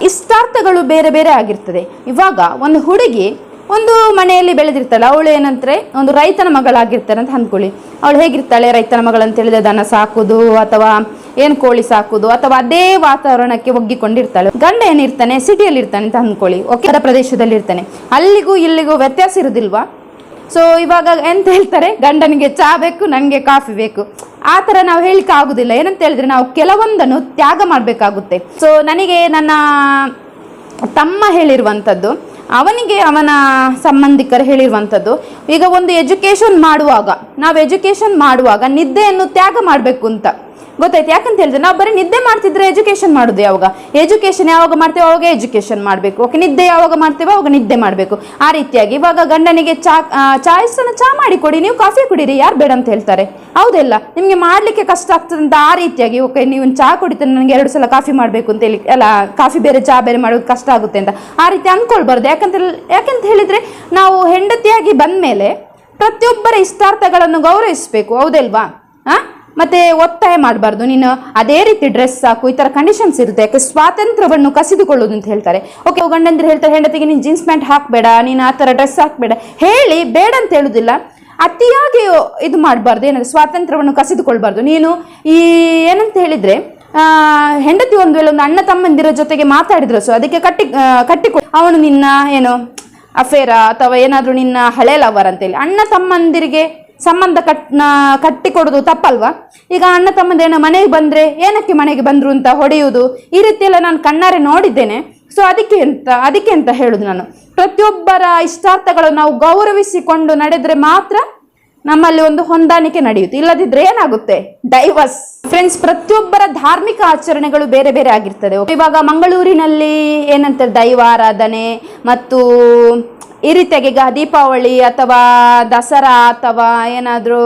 ಇಷ್ಟಾರ್ಥಗಳು ಬೇರೆ ಬೇರೆ ಆಗಿರ್ತದೆ. ಇವಾಗ ಒಂದು ಹುಡುಗಿ ಒಂದು ಮನೆಯಲ್ಲಿ ಬೆಳೆದಿರ್ತಾಳೆ, ಅವಳು ಏನಂದ್ರೆ ಒಂದು ರೈತನ ಮಗಳಾಗಿರ್ತಾಳೆ ಅಂತ ಅಂದ್ಕೊಳ್ಳಿ. ಅವಳು ಹೇಗಿರ್ತಾಳೆ, ರೈತನ ಮಗಳಂತ ಹೇಳಿದ್ರೆ ದನ ಸಾಕುದು ಅಥವಾ ಏನು ಕೋಳಿ ಸಾಕುದು ಅಥವಾ ಅದೇ ವಾತಾವರಣಕ್ಕೆ ಒಗ್ಗಿಕೊಂಡಿರ್ತಾಳೆ. ಗಂಡ ಏನಿರ್ತಾನೆ ಸಿಟಿಯಲ್ಲಿ ಇರ್ತಾನೆ ಅಂತ ಅಂದ್ಕೊಳ್ಳಿ, ಓಕೆ, ಪ್ರದೇಶದಲ್ಲಿ ಇರ್ತಾನೆ. ಅಲ್ಲಿಗೂ ಇಲ್ಲಿಗೂ ವ್ಯತ್ಯಾಸ ಇರುವುದಿಲ್ವಾ? ಸೊ ಇವಾಗ ಎಂತ ಹೇಳ್ತಾರೆ, ಗಂಡನಿಗೆ ಚಹಾ ಬೇಕು, ನನಗೆ ಕಾಫಿ ಬೇಕು, ಆ ಥರ ನಾವು ಹೇಳಿಕ್ಕೆ ಆಗುದಿಲ್ಲ. ಏನಂತ ಹೇಳಿದ್ರೆ ನಾವು ಕೆಲವೊಂದನ್ನು ತ್ಯಾಗ ಮಾಡಬೇಕಾಗುತ್ತೆ. ಸೊ ನನಗೆ ನನ್ನ ತಮ್ಮ ಹೇಳಿರುವಂಥದ್ದು, ಅವನಿಗೆ ಅವನ ಸಂಬಂಧಿಕರು ಹೇಳಿರುವಂಥದ್ದು, ಈಗ ಒಂದು ಎಜುಕೇಷನ್ ಮಾಡುವಾಗ ನಿದ್ದೆಯನ್ನು ತ್ಯಾಗ ಮಾಡಬೇಕು ಅಂತ ಗೊತ್ತಾಯ್ತು. ಯಾಕಂತ ಹೇಳಿದ್ರೆ ನಾವು ಬರೀ ನಿದ್ದೆ ಮಾಡ್ತಿದ್ರೆ ಎಜುಕೇಷನ್ ಮಾಡೋದು ಯಾವಾಗ? ಎಜುಕೇಷನ್ ಯಾವಾಗ ಮಾಡ್ತೇವೆ ಅವಾಗ ಎಜುಕೇಷನ್ ಮಾಡಬೇಕು, ಓಕೆ. ನಿದ್ದೆ ಯಾವಾಗ ಮಾಡ್ತೇವೆ ಅವಾಗ ನಿದ್ದೆ ಮಾಡಬೇಕು. ಆ ರೀತಿಯಾಗಿ ಇವಾಗ ಗಂಡನಿಗೆ ಚಹಾ ಮಾಡಿ ಕೊಡಿ, ನೀವು ಕಾಫಿ ಕುಡೀರಿ, ಯಾರು ಬೇಡ ಅಂತ ಹೇಳ್ತಾರೆ? ಹೌದಲ್ಲ, ನಿಮಗೆ ಮಾಡಲಿಕ್ಕೆ ಕಷ್ಟ ಆಗ್ತದೆ ಅಂತ ಆ ರೀತಿಯಾಗಿ, ಓಕೆ ನೀವು ಚಹಾ ಕುಡಿತಾರೆ, ನನಗೆ 2 ಸಲ ಕಾಫಿ ಮಾಡಬೇಕು ಅಂತ ಹೇಳಿ, ಅಲ್ಲ ಕಾಫಿ ಬೇರೆ ಚಹಾ ಬೇರೆ ಮಾಡೋದು ಕಷ್ಟ ಆಗುತ್ತೆ ಅಂತ ಆ ರೀತಿ ಅಂದ್ಕೊಳ್ಬಾರ್ದು. ಯಾಕಂತ ಹೇಳಿದ್ರೆ ನಾವು ಹೆಂಡತಿಯಾಗಿ ಬಂದಮೇಲೆ ಪ್ರತಿಯೊಬ್ಬರ ಇಷ್ಟಾರ್ಥಗಳನ್ನು ಗೌರವಿಸಬೇಕು, ಹೌದಲ್ವಾ? ಮತ್ತೆ ಒತ್ತಾಯ ಮಾಡಬಾರ್ದು, ನೀನು ಅದೇ ರೀತಿ ಡ್ರೆಸ್ ಸಾಕು, ಈ ತರ ಕಂಡೀಷನ್ಸ್ ಇರುತ್ತೆ. ಯಾಕೆ ಸ್ವಾತಂತ್ರ್ಯವನ್ನು ಕಸಿದುಕೊಳ್ಳೋದು ಅಂತ ಹೇಳ್ತಾರೆ. ಓಕೆ, ಗಂಡಂದ್ರೆ ಹೇಳ್ತಾರೆ ಹೆಂಡತಿಗೆ ನೀನು ಜೀನ್ಸ್ ಪ್ಯಾಂಟ್ ಹಾಕಬೇಡ, ನೀನು ಆ ಥರ ಡ್ರೆಸ್ ಹಾಕಬೇಡ ಹೇಳಿ ಬೇಡ ಅಂತ ಹೇಳುದಿಲ್ಲ. ಅತಿಯಾಗಿ ಇದು ಮಾಡಬಾರ್ದು, ಏನಂದ್ರೆ ಸ್ವಾತಂತ್ರ್ಯವನ್ನು ಕಸಿದುಕೊಳ್ಬಾರ್ದು. ನೀನು ಏನಂತ ಹೇಳಿದ್ರೆ ಹೆಂಡತಿ ಒಂದು ವೇಳೆ ಒಂದು ಅಣ್ಣ ತಮ್ಮಂದಿರ ಜೊತೆಗೆ ಮಾತಾಡಿದ್ರು ಸೊ ಅದಕ್ಕೆ ಕಟ್ಟಿಕೊ ಅವನು ನಿನ್ನ ಏನು ಅಫೇರ ಅಥವಾ ಏನಾದರೂ ನಿನ್ನ ಹಳೆ ಲವರ್ ಅಂತೇಳಿ ಅಣ್ಣ ತಮ್ಮಂದಿರಿಗೆ ಸಂಬಂಧ ಕಟ್ಟಿಕೊಡೋದು ತಪ್ಪಲ್ವಾ? ಈಗ ಅಣ್ಣ ತಮ್ಮಂದೇನೋ ಮನೆಗೆ ಬಂದರೆ ಏನಕ್ಕೆ ಮನೆಗೆ ಬಂದರು ಅಂತ ಹೊಡೆಯುವುದು, ಈ ರೀತಿಯೆಲ್ಲ ನಾನು ಕಣ್ಣಾರೆ ನೋಡಿದ್ದೇನೆ. ಸೊ ಅದಕ್ಕೆ ಅಂತ ಹೇಳುದು ನಾನು, ಪ್ರತಿಯೊಬ್ಬರ ಇಷ್ಟಾರ್ಥಗಳನ್ನು ನಾವು ಗೌರವಿಸಿಕೊಂಡು ನಡೆದರೆ ಮಾತ್ರ ನಮ್ಮಲ್ಲಿ ಒಂದು ಹೊಂದಾಣಿಕೆ ನಡೆಯುತ್ತೆ. ಇಲ್ಲದಿದ್ರೆ ಏನಾಗುತ್ತೆ? ಡೈವರ್ಸ್. ಫ್ರೆಂಡ್ಸ್, ಪ್ರತಿಯೊಬ್ಬರ ಧಾರ್ಮಿಕ ಆಚರಣೆಗಳು ಬೇರೆ ಬೇರೆ ಆಗಿರ್ತದೆ. ಇವಾಗ ಮಂಗಳೂರಿನಲ್ಲಿ ಏನಂತಾರೆ, ದೈವಾರಾಧನೆ ಮತ್ತು ಈ ರೀತಿಯಾಗಿ ಈಗ ದೀಪಾವಳಿ ಅಥವಾ ದಸರಾ ಅಥವಾ ಏನಾದರೂ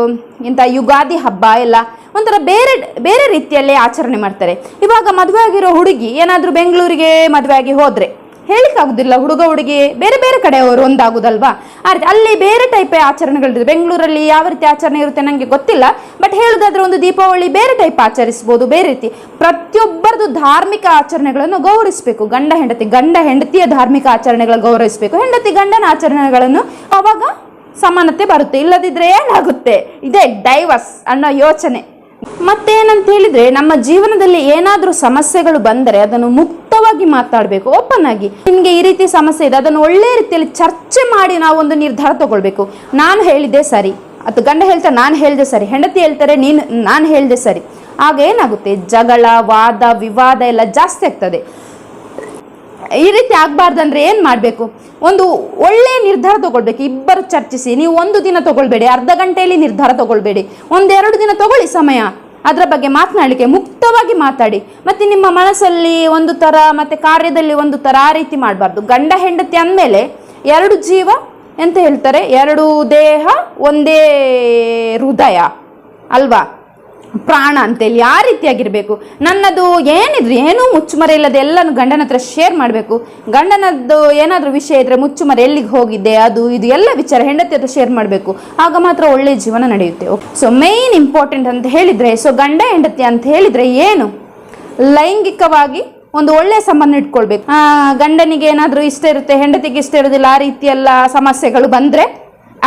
ಇಂಥ ಯುಗಾದಿ ಹಬ್ಬ ಎಲ್ಲ ಒಂಥರ ಬೇರೆ ಬೇರೆ ರೀತಿಯಲ್ಲಿ ಆಚರಣೆ ಮಾಡ್ತಾರೆ. ಇವಾಗ ಮದುವೆ ಆಗಿರೋ ಹುಡುಗಿ ಏನಾದರೂ ಬೆಂಗಳೂರಿಗೆ ಮದುವೆ ಆಗಿ ಹೋದರೆ ಹೇಳಿಕ್ಕಾಗೋದಿಲ್ಲ, ಹುಡುಗ ಹುಡುಗಿ ಬೇರೆ ಬೇರೆ ಕಡೆಯವರು ಒಂದಾಗುದಲ್ವಾ? ಆ ರೀತಿ ಅಲ್ಲಿ ಬೇರೆ ಟೈಪ್ ಆಚರಣೆಗಳಿರುತ್ತೆ. ಬೆಂಗಳೂರಲ್ಲಿ ಯಾವ ರೀತಿ ಆಚರಣೆ ಇರುತ್ತೆ ನನಗೆ ಗೊತ್ತಿಲ್ಲ, ಬಟ್ ಹೇಳೋದಾದ್ರೆ ಒಂದು ದೀಪಾವಳಿ ಬೇರೆ ಟೈಪ್ ಆಚರಿಸ್ಬೋದು, ಬೇರೆ ರೀತಿ. ಪ್ರತಿಯೊಬ್ಬರದು ಧಾರ್ಮಿಕ ಆಚರಣೆಗಳನ್ನು ಗೌರವಿಸಬೇಕು. ಗಂಡ ಹೆಂಡತಿಯ ಧಾರ್ಮಿಕ ಆಚರಣೆಗಳನ್ನು ಗೌರವಿಸಬೇಕು, ಹೆಂಡತಿ ಗಂಡನ ಆಚರಣೆಗಳನ್ನು ಅವಾಗ ಸಮಾನತೆ ಬರುತ್ತೆ. ಇಲ್ಲದಿದ್ರೆ ಏನಾಗುತ್ತೆ? ಇದೇ ಡೈವರ್ಸ್ ಅನ್ನೋ ಯೋಚನೆ. ಮತ್ತೇನಂತ ಹೇಳಿದ್ರೆ, ನಮ್ಮ ಜೀವನದಲ್ಲಿ ಏನಾದರೂ ಸಮಸ್ಯೆಗಳು ಬಂದರೆ ಅದನ್ನು ಮುಕ್ತವಾಗಿ ಮಾತಾಡಬೇಕು, ಓಪನ್ ಆಗಿ. ನಿಮಗೆ ಈ ರೀತಿ ಸಮಸ್ಯೆ ಇದೆ, ಅದನ್ನು ಒಳ್ಳೆ ರೀತಿಯಲ್ಲಿ ಚರ್ಚೆ ಮಾಡಿ ನಾವು ಒಂದು ನಿರ್ಧಾರ ತಗೊಳ್ಬೇಕು. ನಾನು ಹೇಳಿದ್ದೆ ಸರಿ, ಅಥವಾ ಗಂಡ ಹೇಳ್ತಾರೆ ನಾನು ಹೇಳಿದೆ ಸರಿ, ಹೆಂಡತಿ ಹೇಳ್ತಾರೆ ನಾನು ಹೇಳಿದೆ ಸರಿ. ಆಗ ಏನಾಗುತ್ತೆ? ಜಗಳ, ವಾದ ವಿವಾದ ಎಲ್ಲ ಜಾಸ್ತಿ ಆಗ್ತದೆ. ಈ ರೀತಿ ಆಗ್ಬಾರ್ದಂದ್ರೆ ಏನು ಮಾಡಬೇಕು? ಒಂದು ಒಳ್ಳೆಯ ನಿರ್ಧಾರ ತಗೊಳ್ಬೇಕು. ಇಬ್ಬರು ಚರ್ಚಿಸಿ, ನೀವು ಒಂದು ದಿನ ತಗೊಳ್ಬೇಡಿ, ಅರ್ಧ ಗಂಟೆಯಲ್ಲಿ ನಿರ್ಧಾರ ತಗೊಳ್ಬೇಡಿ, 1-2 ದಿನ ತಗೊಳ್ಳಿ ಸಮಯ. ಅದರ ಬಗ್ಗೆ ಮಾತನಾಡಲಿಕ್ಕೆ ಮುಕ್ತವಾಗಿ ಮಾತಾಡಿ. ಮತ್ತು ನಿಮ್ಮ ಮನಸ್ಸಲ್ಲಿ ಒಂದು ಥರ ಮತ್ತು ಕಾರ್ಯದಲ್ಲಿ ಒಂದು ಥರ ಆ ರೀತಿ ಮಾಡಬಾರ್ದು. ಗಂಡ ಹೆಂಡತಿ ಅಂದಮೇಲೆ 2 ಜೀವ ಎಂತ ಹೇಳ್ತಾರೆ, 2 ದೇಹ ಒಂದೇ ಹೃದಯ ಅಲ್ವಾ, ಪ್ರಾಣ ಅಂತೇಳಿ ಆ ರೀತಿಯಾಗಿರಬೇಕು. ನನ್ನದು ಏನಿದ್ರು ಏನೂ ಮುಚ್ಚುಮರೆ ಇಲ್ಲದೆ ಎಲ್ಲನೂ ಗಂಡನ ಹತ್ರ ಶೇರ್ ಮಾಡಬೇಕು. ಗಂಡನದ್ದು ಏನಾದರೂ ವಿಷಯ ಇದ್ದರೆ ಮುಚ್ಚುಮರೆ ಎಲ್ಲಿಗೆ ಹೋಗಿದ್ದೆ ಅದು ಇದು ಎಲ್ಲ ವಿಚಾರ ಹೆಂಡತಿ ಹತ್ರ ಶೇರ್ ಮಾಡಬೇಕು. ಆಗ ಮಾತ್ರ ಒಳ್ಳೆಯ ಜೀವನ ನಡೆಯುತ್ತೆ. ಸೊ ಮೇನ್ ಇಂಪಾರ್ಟೆಂಟ್ ಅಂತ ಹೇಳಿದರೆ, ಸೊ ಗಂಡ ಹೆಂಡತಿ ಅಂತ ಹೇಳಿದರೆ ಏನು, ಲೈಂಗಿಕವಾಗಿ ಒಂದು ಒಳ್ಳೆಯ ಸಂಬಂಧ ಇಟ್ಕೊಳ್ಬೇಕು. ಗಂಡನಿಗೆ ಏನಾದರೂ ಇಷ್ಟ ಇರುತ್ತೆ, ಹೆಂಡತಿಗೆ ಇಷ್ಟ ಇರೋದಿಲ್ಲ, ಆ ರೀತಿಯೆಲ್ಲ ಸಮಸ್ಯೆಗಳು ಬಂದರೆ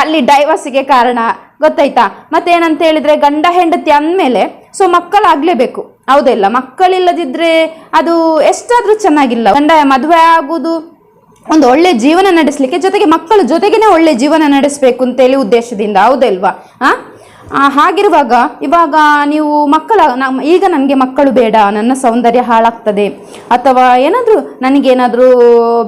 ಅಲ್ಲಿ ಡೈವರ್ಸಿಗೆ ಕಾರಣ, ಗೊತ್ತಾಯ್ತಾ? ಮತ್ತೇನಂತ ಹೇಳಿದ್ರೆ, ಗಂಡ ಹೆಂಡತಿ ಅಂದಮೇಲೆ ಸೊ ಮಕ್ಕಳಾಗಲೇಬೇಕು, ಹೌದಿಲ್ಲ? ಮಕ್ಕಳಿಲ್ಲದಿದ್ದರೆ ಅದು ಎಷ್ಟಾದರೂ ಚೆನ್ನಾಗಿಲ್ಲ. ಗಂಡ ಮದುವೆ ಆಗೋದು ಒಂದು ಒಳ್ಳೆ ಜೀವನ ನಡೆಸಲಿಕ್ಕೆ, ಜೊತೆಗೆ ಮಕ್ಕಳ ಜೊತೆಗೇನೆ ಒಳ್ಳೆ ಜೀವನ ನಡೆಸಬೇಕು ಅಂತೇಳಿ ಉದ್ದೇಶದಿಂದ, ಹೌದಲ್ವಾ? ಹಾಗಿರುವಾಗ ಇವಾಗ ನೀವು ಈಗ ನನಗೆ ಮಕ್ಕಳು ಬೇಡ, ನನ್ನ ಸೌಂದರ್ಯ ಹಾಳಾಗ್ತದೆ, ಅಥವಾ ಏನಾದರೂ ನನಗೇನಾದರೂ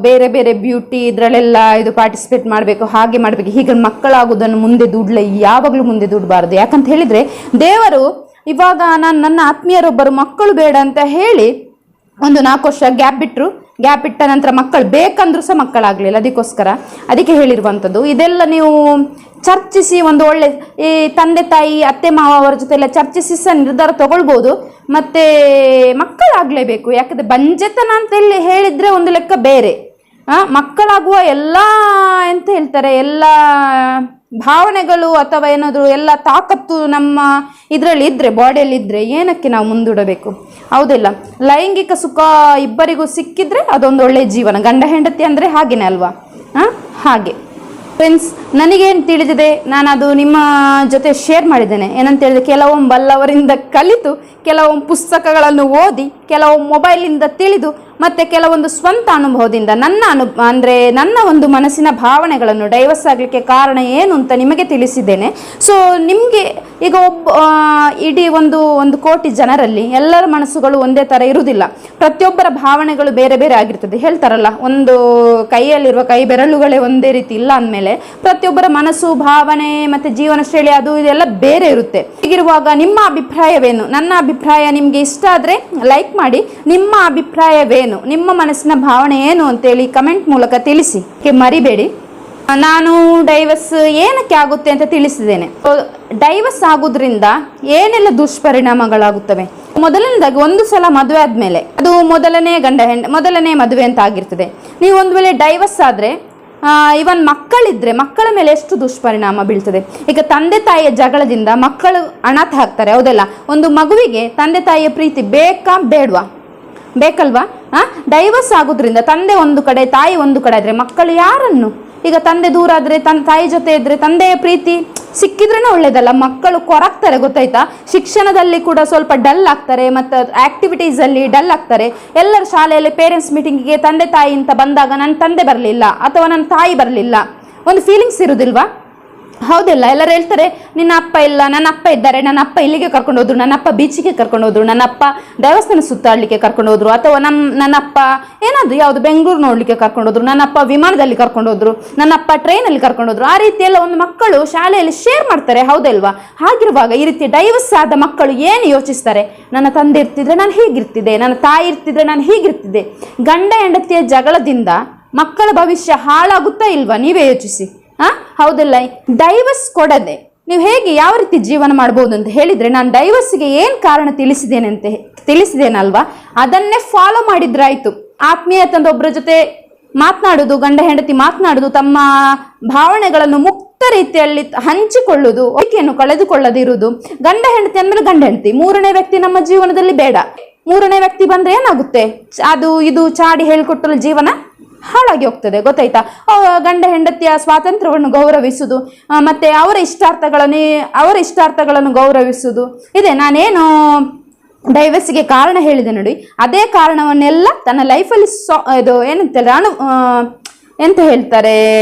ಬೇರೆ ಬೇರೆ ಬ್ಯೂಟಿ ಇದರಲ್ಲೆಲ್ಲ ಇದು ಪಾರ್ಟಿಸಿಪೇಟ್ ಮಾಡಬೇಕು, ಹಾಗೆ ಮಾಡಬೇಕು, ಹೀಗೆ ಮಕ್ಕಳಾಗೋದನ್ನು ಮುಂದೆ ದುಡ್ಲೆ, ಯಾವಾಗಲೂ ಮುಂದೆ ದುಡ್ಬಾರ್ದು. ಯಾಕಂತ ಹೇಳಿದರೆ, ದೇವರು ಇವಾಗ ನನ್ನ ಆತ್ಮೀಯರೊಬ್ಬರು ಮಕ್ಕಳು ಬೇಡ ಅಂತ ಹೇಳಿ ಒಂದು 4 ವರ್ಷ ಗ್ಯಾಪ್ ಇಟ್ಟ ನಂತರ ಮಕ್ಕಳು ಬೇಕಂದ್ರೂ ಸಹ ಮಕ್ಕಳಾಗಲಿಲ್ಲ. ಅದಕ್ಕೆ ಹೇಳಿರುವಂಥದ್ದು. ಇದೆಲ್ಲ ನೀವು ಚರ್ಚಿಸಿ ಒಂದು ಒಳ್ಳೆ ಈ ತಂದೆ ತಾಯಿ ಅತ್ತೆ ಮಾವ ಅವರ ಜೊತೆ ಎಲ್ಲ ಚರ್ಚಿಸಿ ಸಹ ನಿರ್ಧಾರ ತಗೊಳ್ಬೋದು. ಮತ್ತು ಮಕ್ಕಳಾಗಲೇಬೇಕು. ಯಾಕಂದರೆ ಬಂಜೆತನ ಅಂತ ಹೇಳಿದರೆ ಒಂದು ಲೆಕ್ಕ ಬೇರೆ, ಮಕ್ಕಳಾಗುವ ಎಲ್ಲ ಎಂತ ಹೇಳ್ತಾರೆ, ಎಲ್ಲ ಭಾವನೆಗಳು ಅಥವಾ ಏನಾದರೂ ಎಲ್ಲ ತಾಕತ್ತು ನಮ್ಮ ಇದರಲ್ಲಿ ಇದ್ದರೆ, ಬಾಡಿಯಲ್ಲಿ ಇದ್ದರೆ ಏನಕ್ಕೆ ನಾವು ಮುಂದೂಡಬೇಕು? ಹೌದಿಲ್ಲ? ಲೈಂಗಿಕ ಸುಖ ಇಬ್ಬರಿಗೂ ಸಿಕ್ಕಿದ್ರೆ ಅದೊಂದು ಒಳ್ಳೆಯ ಜೀವನ. ಗಂಡ ಹೆಂಡತಿ ಅಂದರೆ ಹಾಗೇನೆ ಅಲ್ವಾ? ಹಾಗೆ ಫ್ರೆಂಡ್ಸ್, ನನಗೇನು ತಿಳಿದಿದೆ ನಾನು ಅದು ನಿಮ್ಮ ಜೊತೆ ಶೇರ್ ಮಾಡಿದ್ದೇನೆ. ಏನಂತ ಹೇಳಿದ್ರೆ, ಕೆಲವೊಮ್ಮೆ ಬಲ್ಲವರಿಂದ ಕಲಿತು, ಕೆಲವೊಂದು ಪುಸ್ತಕಗಳನ್ನು ಓದಿ, ಕೆಲವು ಮೊಬೈಲಿಂದ ತಿಳಿದು, ಮತ್ತು ಕೆಲವೊಂದು ಸ್ವಂತ ಅನುಭವದಿಂದ ನನ್ನ ಒಂದು ಮನಸ್ಸಿನ ಭಾವನೆಗಳನ್ನು ಡೈವರ್ಸ್ ಆಗಲಿಕ್ಕೆ ಕಾರಣ ಏನು ಅಂತ ನಿಮಗೆ ತಿಳಿಸಿದ್ದೇನೆ. ಸೊ ನಿಮಗೆ ಈಗ ಇಡೀ ಒಂದು ಕೋಟಿ ಜನರಲ್ಲಿ ಎಲ್ಲರ ಮನಸ್ಸುಗಳು ಒಂದೇ ಥರ ಇರುವುದಿಲ್ಲ. ಪ್ರತಿಯೊಬ್ಬರ ಭಾವನೆಗಳು ಬೇರೆ ಬೇರೆ ಆಗಿರ್ತದೆ. ಹೇಳ್ತಾರಲ್ಲ, ಒಂದು ಕೈಯಲ್ಲಿರುವ ಕೈ ಬೆರಳುಗಳೇ ಒಂದೇ ರೀತಿ ಇಲ್ಲ ಅಂದಮೇಲೆ ಪ್ರತಿಯೊಬ್ಬರ ಮನಸ್ಸು, ಭಾವನೆ ಮತ್ತು ಜೀವನ ಶೈಲಿ ಅದು ಇದೆಲ್ಲ ಬೇರೆ ಇರುತ್ತೆ. ಹೀಗಿರುವಾಗ ನಿಮ್ಮ ಅಭಿಪ್ರಾಯವೇನು? ನನ್ನ ಅಭಿಪ್ರಾಯ ನಿಮಗೆ ಇಷ್ಟ ಆದರೆ ಲೈಕ್ ಮಾಡಿ. ನಿಮ್ಮ ಅಭಿಪ್ರಾಯವೇನು? ನಿಮ್ಮ ಮನಸ್ಸಿನ ಭಾವನೆ ಏನು ಅಂತೇಳಿ ಕಮೆಂಟ್ ಮೂಲಕ ತಿಳಿಸಿ. ಮರಿಬೇಡಿ. ನಾನು ಡೈವರ್ಸ್ ಏನಕ್ಕೆ ಆಗುತ್ತೆ ಅಂತ ತಿಳಿಸಿದ್ದೇನೆ. ಡೈವರ್ಸ್ ಆಗೋದ್ರಿಂದ ಏನೆಲ್ಲ ದುಷ್ಪರಿಣಾಮಗಳಾಗುತ್ತವೆ? ಮೊದಲನೇದಾಗಿ, ಒಂದು ಸಲ ಮದುವೆ ಆದಮೇಲೆ ಅದು ಮೊದಲನೇ ಮದುವೆ ಅಂತ ಆಗಿರ್ತದೆ. ನೀವು ಒಂದು ವೇಳೆ ಡೈವರ್ಸ್ ಆದರೆ ಇವನ್ ಮಕ್ಕಳಿದ್ರೆ ಮಕ್ಕಳ ಮೇಲೆ ಎಷ್ಟು ದುಷ್ಪರಿಣಾಮ ಬೀಳ್ತದೆ. ಈಗ ತಂದೆ ತಾಯಿಯ ಜಗಳದಿಂದ ಮಕ್ಕಳು ಅನಾಥ ಆಗ್ತಾರೆ. ಹೌದಲ್ಲ? ಒಂದು ಮಗುವಿಗೆ ತಂದೆ ತಾಯಿಯ ಪ್ರೀತಿ ಬೇಕಾ ಬೇಡವಾ? ಬೇಕಲ್ವಾ? ಡೈವರ್ಸ್ ಆಗೋದ್ರಿಂದ ತಂದೆ ಒಂದು ಕಡೆ ತಾಯಿ ಒಂದು ಕಡೆ ಆದರೆ ಮಕ್ಕಳು ಯಾರನ್ನು? ಈಗ ತಂದೆ ದೂರ ಆದರೆ ತಾಯಿ ಜೊತೆ ಇದ್ರೆ ತಂದೆಯ ಪ್ರೀತಿ ಸಿಕ್ಕಿದ್ರೇನೆ ಒಳ್ಳೇದಲ್ಲ. ಮಕ್ಕಳು ಕೊರಗ್ತಾರೆ, ಗೊತ್ತಾಯ್ತಾ? ಶಿಕ್ಷಣದಲ್ಲಿ ಕೂಡ ಸ್ವಲ್ಪ ಡಲ್ ಆಗ್ತಾರೆ, ಮತ್ತು ಆಕ್ಟಿವಿಟೀಸಲ್ಲಿ ಡಲ್ ಆಗ್ತಾರೆ. ಎಲ್ಲರ ಶಾಲೆಯಲ್ಲಿ ಪೇರೆಂಟ್ಸ್ ಮೀಟಿಂಗಿಗೆ ತಂದೆ ತಾಯಿ ಅಂತ ಬಂದಾಗ ನನ್ನ ತಂದೆ ಬರಲಿಲ್ಲ ಅಥವಾ ನನ್ನ ತಾಯಿ ಬರಲಿಲ್ಲ, ಒಂದು ಫೀಲಿಂಗ್ಸ್ ಇರುವುದಿಲ್ವಾ? ಹೌದಿಲ್ಲ? ಎಲ್ಲರೂ ಹೇಳ್ತಾರೆ, ನಿನ್ನ ಅಪ್ಪ ಇಲ್ಲ, ನನ್ನ ಅಪ್ಪ ಇದ್ದಾರೆ, ನನ್ನ ಅಪ್ಪ ಇಲ್ಲಿಗೆ ಕರ್ಕೊಂಡು ಹೋದ್ರು, ನನ್ನ ಅಪ್ಪ ಬೀಚಿಗೆ ಕರ್ಕೊಂಡು ಹೋದ್ರು, ನನ್ನ ಅಪ್ಪ ದೇವಸ್ಥಾನ ಸುತ್ತಾಡಲಿಕ್ಕೆ ಕರ್ಕೊಂಡು ಹೋದ್ರು, ಅಥವಾ ನನ್ನ ಅಪ್ಪ ಏನಾದ್ರು ಯಾವುದು ಬೆಂಗಳೂರು ನೋಡಲಿಕ್ಕೆ ಕರ್ಕೊಂಡು ಹೋದ್ರು, ನನ್ನ ಅಪ್ಪ ವಿಮಾನದಲ್ಲಿ ಕರ್ಕೊಂಡು ಹೋದ್ರು, ನನ್ನ ಅಪ್ಪ ಟ್ರೈನಲ್ಲಿ ಕರ್ಕೊಂಡು ಹೋದ್ರು. ಆ ರೀತಿ ಎಲ್ಲ ಒಂದು ಮಕ್ಕಳು ಶಾಲೆಯಲ್ಲಿ ಶೇರ್ ಮಾಡ್ತಾರೆ. ಹೌದಲ್ವಾ? ಹಾಗಿರುವಾಗ ಈ ರೀತಿ ಡೈವರ್ಸ್ ಆದ ಮಕ್ಕಳು ಏನು ಯೋಚಿಸ್ತಾರೆ? ನನ್ನ ತಂದೆ ಇರ್ತಿದ್ರೆ ನಾನು ಹೀಗಿರ್ತಿದ್ದೆ, ನನ್ನ ತಾಯಿ ಇರ್ತಿದ್ರೆ ನಾನು ಹೀಗಿರ್ತಿದ್ದೆ. ಗಂಡ ಹೆಂಡತಿಯ ಜಗಳದಿಂದ ಮಕ್ಕಳ ಭವಿಷ್ಯ ಹಾಳಾಗುತ್ತಾ ಇಲ್ವಾ? ನೀವೇ ಯೋಚಿಸಿ. ಹೌದಲ್ಲ? ಡೈವರ್ಸ್ ಕೊಡದೆ ನೀವು ಹೇಗೆ ಯಾವ ರೀತಿ ಜೀವನ ಮಾಡ್ಬೋದು ಅಂತ ಹೇಳಿದರೆ, ನಾನು ಡೈವರ್ಸ್ಗೆ ಏನು ಕಾರಣ ತಿಳಿಸಿದ್ದೇನಲ್ವಾ, ಅದನ್ನೇ ಫಾಲೋ ಮಾಡಿದ್ರಾಯ್ತು. ಆತ್ಮೀಯತೆ ಅಂತ ಒಬ್ಬರ ಜೊತೆ ಮಾತನಾಡೋದು, ಗಂಡ ಹೆಂಡತಿ ಮಾತನಾಡೋದು, ತಮ್ಮ ಭಾವನೆಗಳನ್ನು ಮುಕ್ತ ರೀತಿಯಲ್ಲಿ ಹಂಚಿಕೊಳ್ಳುವುದು, ಒಯ್ಕೆಯನ್ನು ಕಳೆದುಕೊಳ್ಳದಿರುವುದು. ಗಂಡ ಹೆಂಡತಿ ಅಂದಮೇಲೆ ಗಂಡ ಹೆಂಡತಿ, ಮೂರನೇ ವ್ಯಕ್ತಿ ನಮ್ಮ ಜೀವನದಲ್ಲಿ ಬೇಡ. ಮೂರನೇ ವ್ಯಕ್ತಿ ಬಂದರೆ ಏನಾಗುತ್ತೆ? ಅದು ಇದು ಚಾಡಿ ಹೇಳಿಕೊಟ್ಟಲು ಜೀವನ ಹಾಳಾಗಿ ಹೋಗ್ತದೆ, ಗೊತ್ತಾಯ್ತಾ? ಗಂಡ ಹೆಂಡತಿಯ ಸ್ವಾತಂತ್ರ್ಯವನ್ನು ಗೌರವಿಸುವುದು, ಮತ್ತೆ ಅವರ ಇಷ್ಟಾರ್ಥಗಳನ್ನು ಗೌರವಿಸುವುದು ಇದೆ. ನಾನೇನು ಡೈವರ್ಸ್ಗೆ ಕಾರಣ ಹೇಳಿದೆ ನೋಡಿ, ಅದೇ ಕಾರಣವನ್ನೆಲ್ಲ ತನ್ನ ಲೈಫಲ್ಲಿ ಇದು ಎಂತ ಹೇಳ್ತಾರೆ,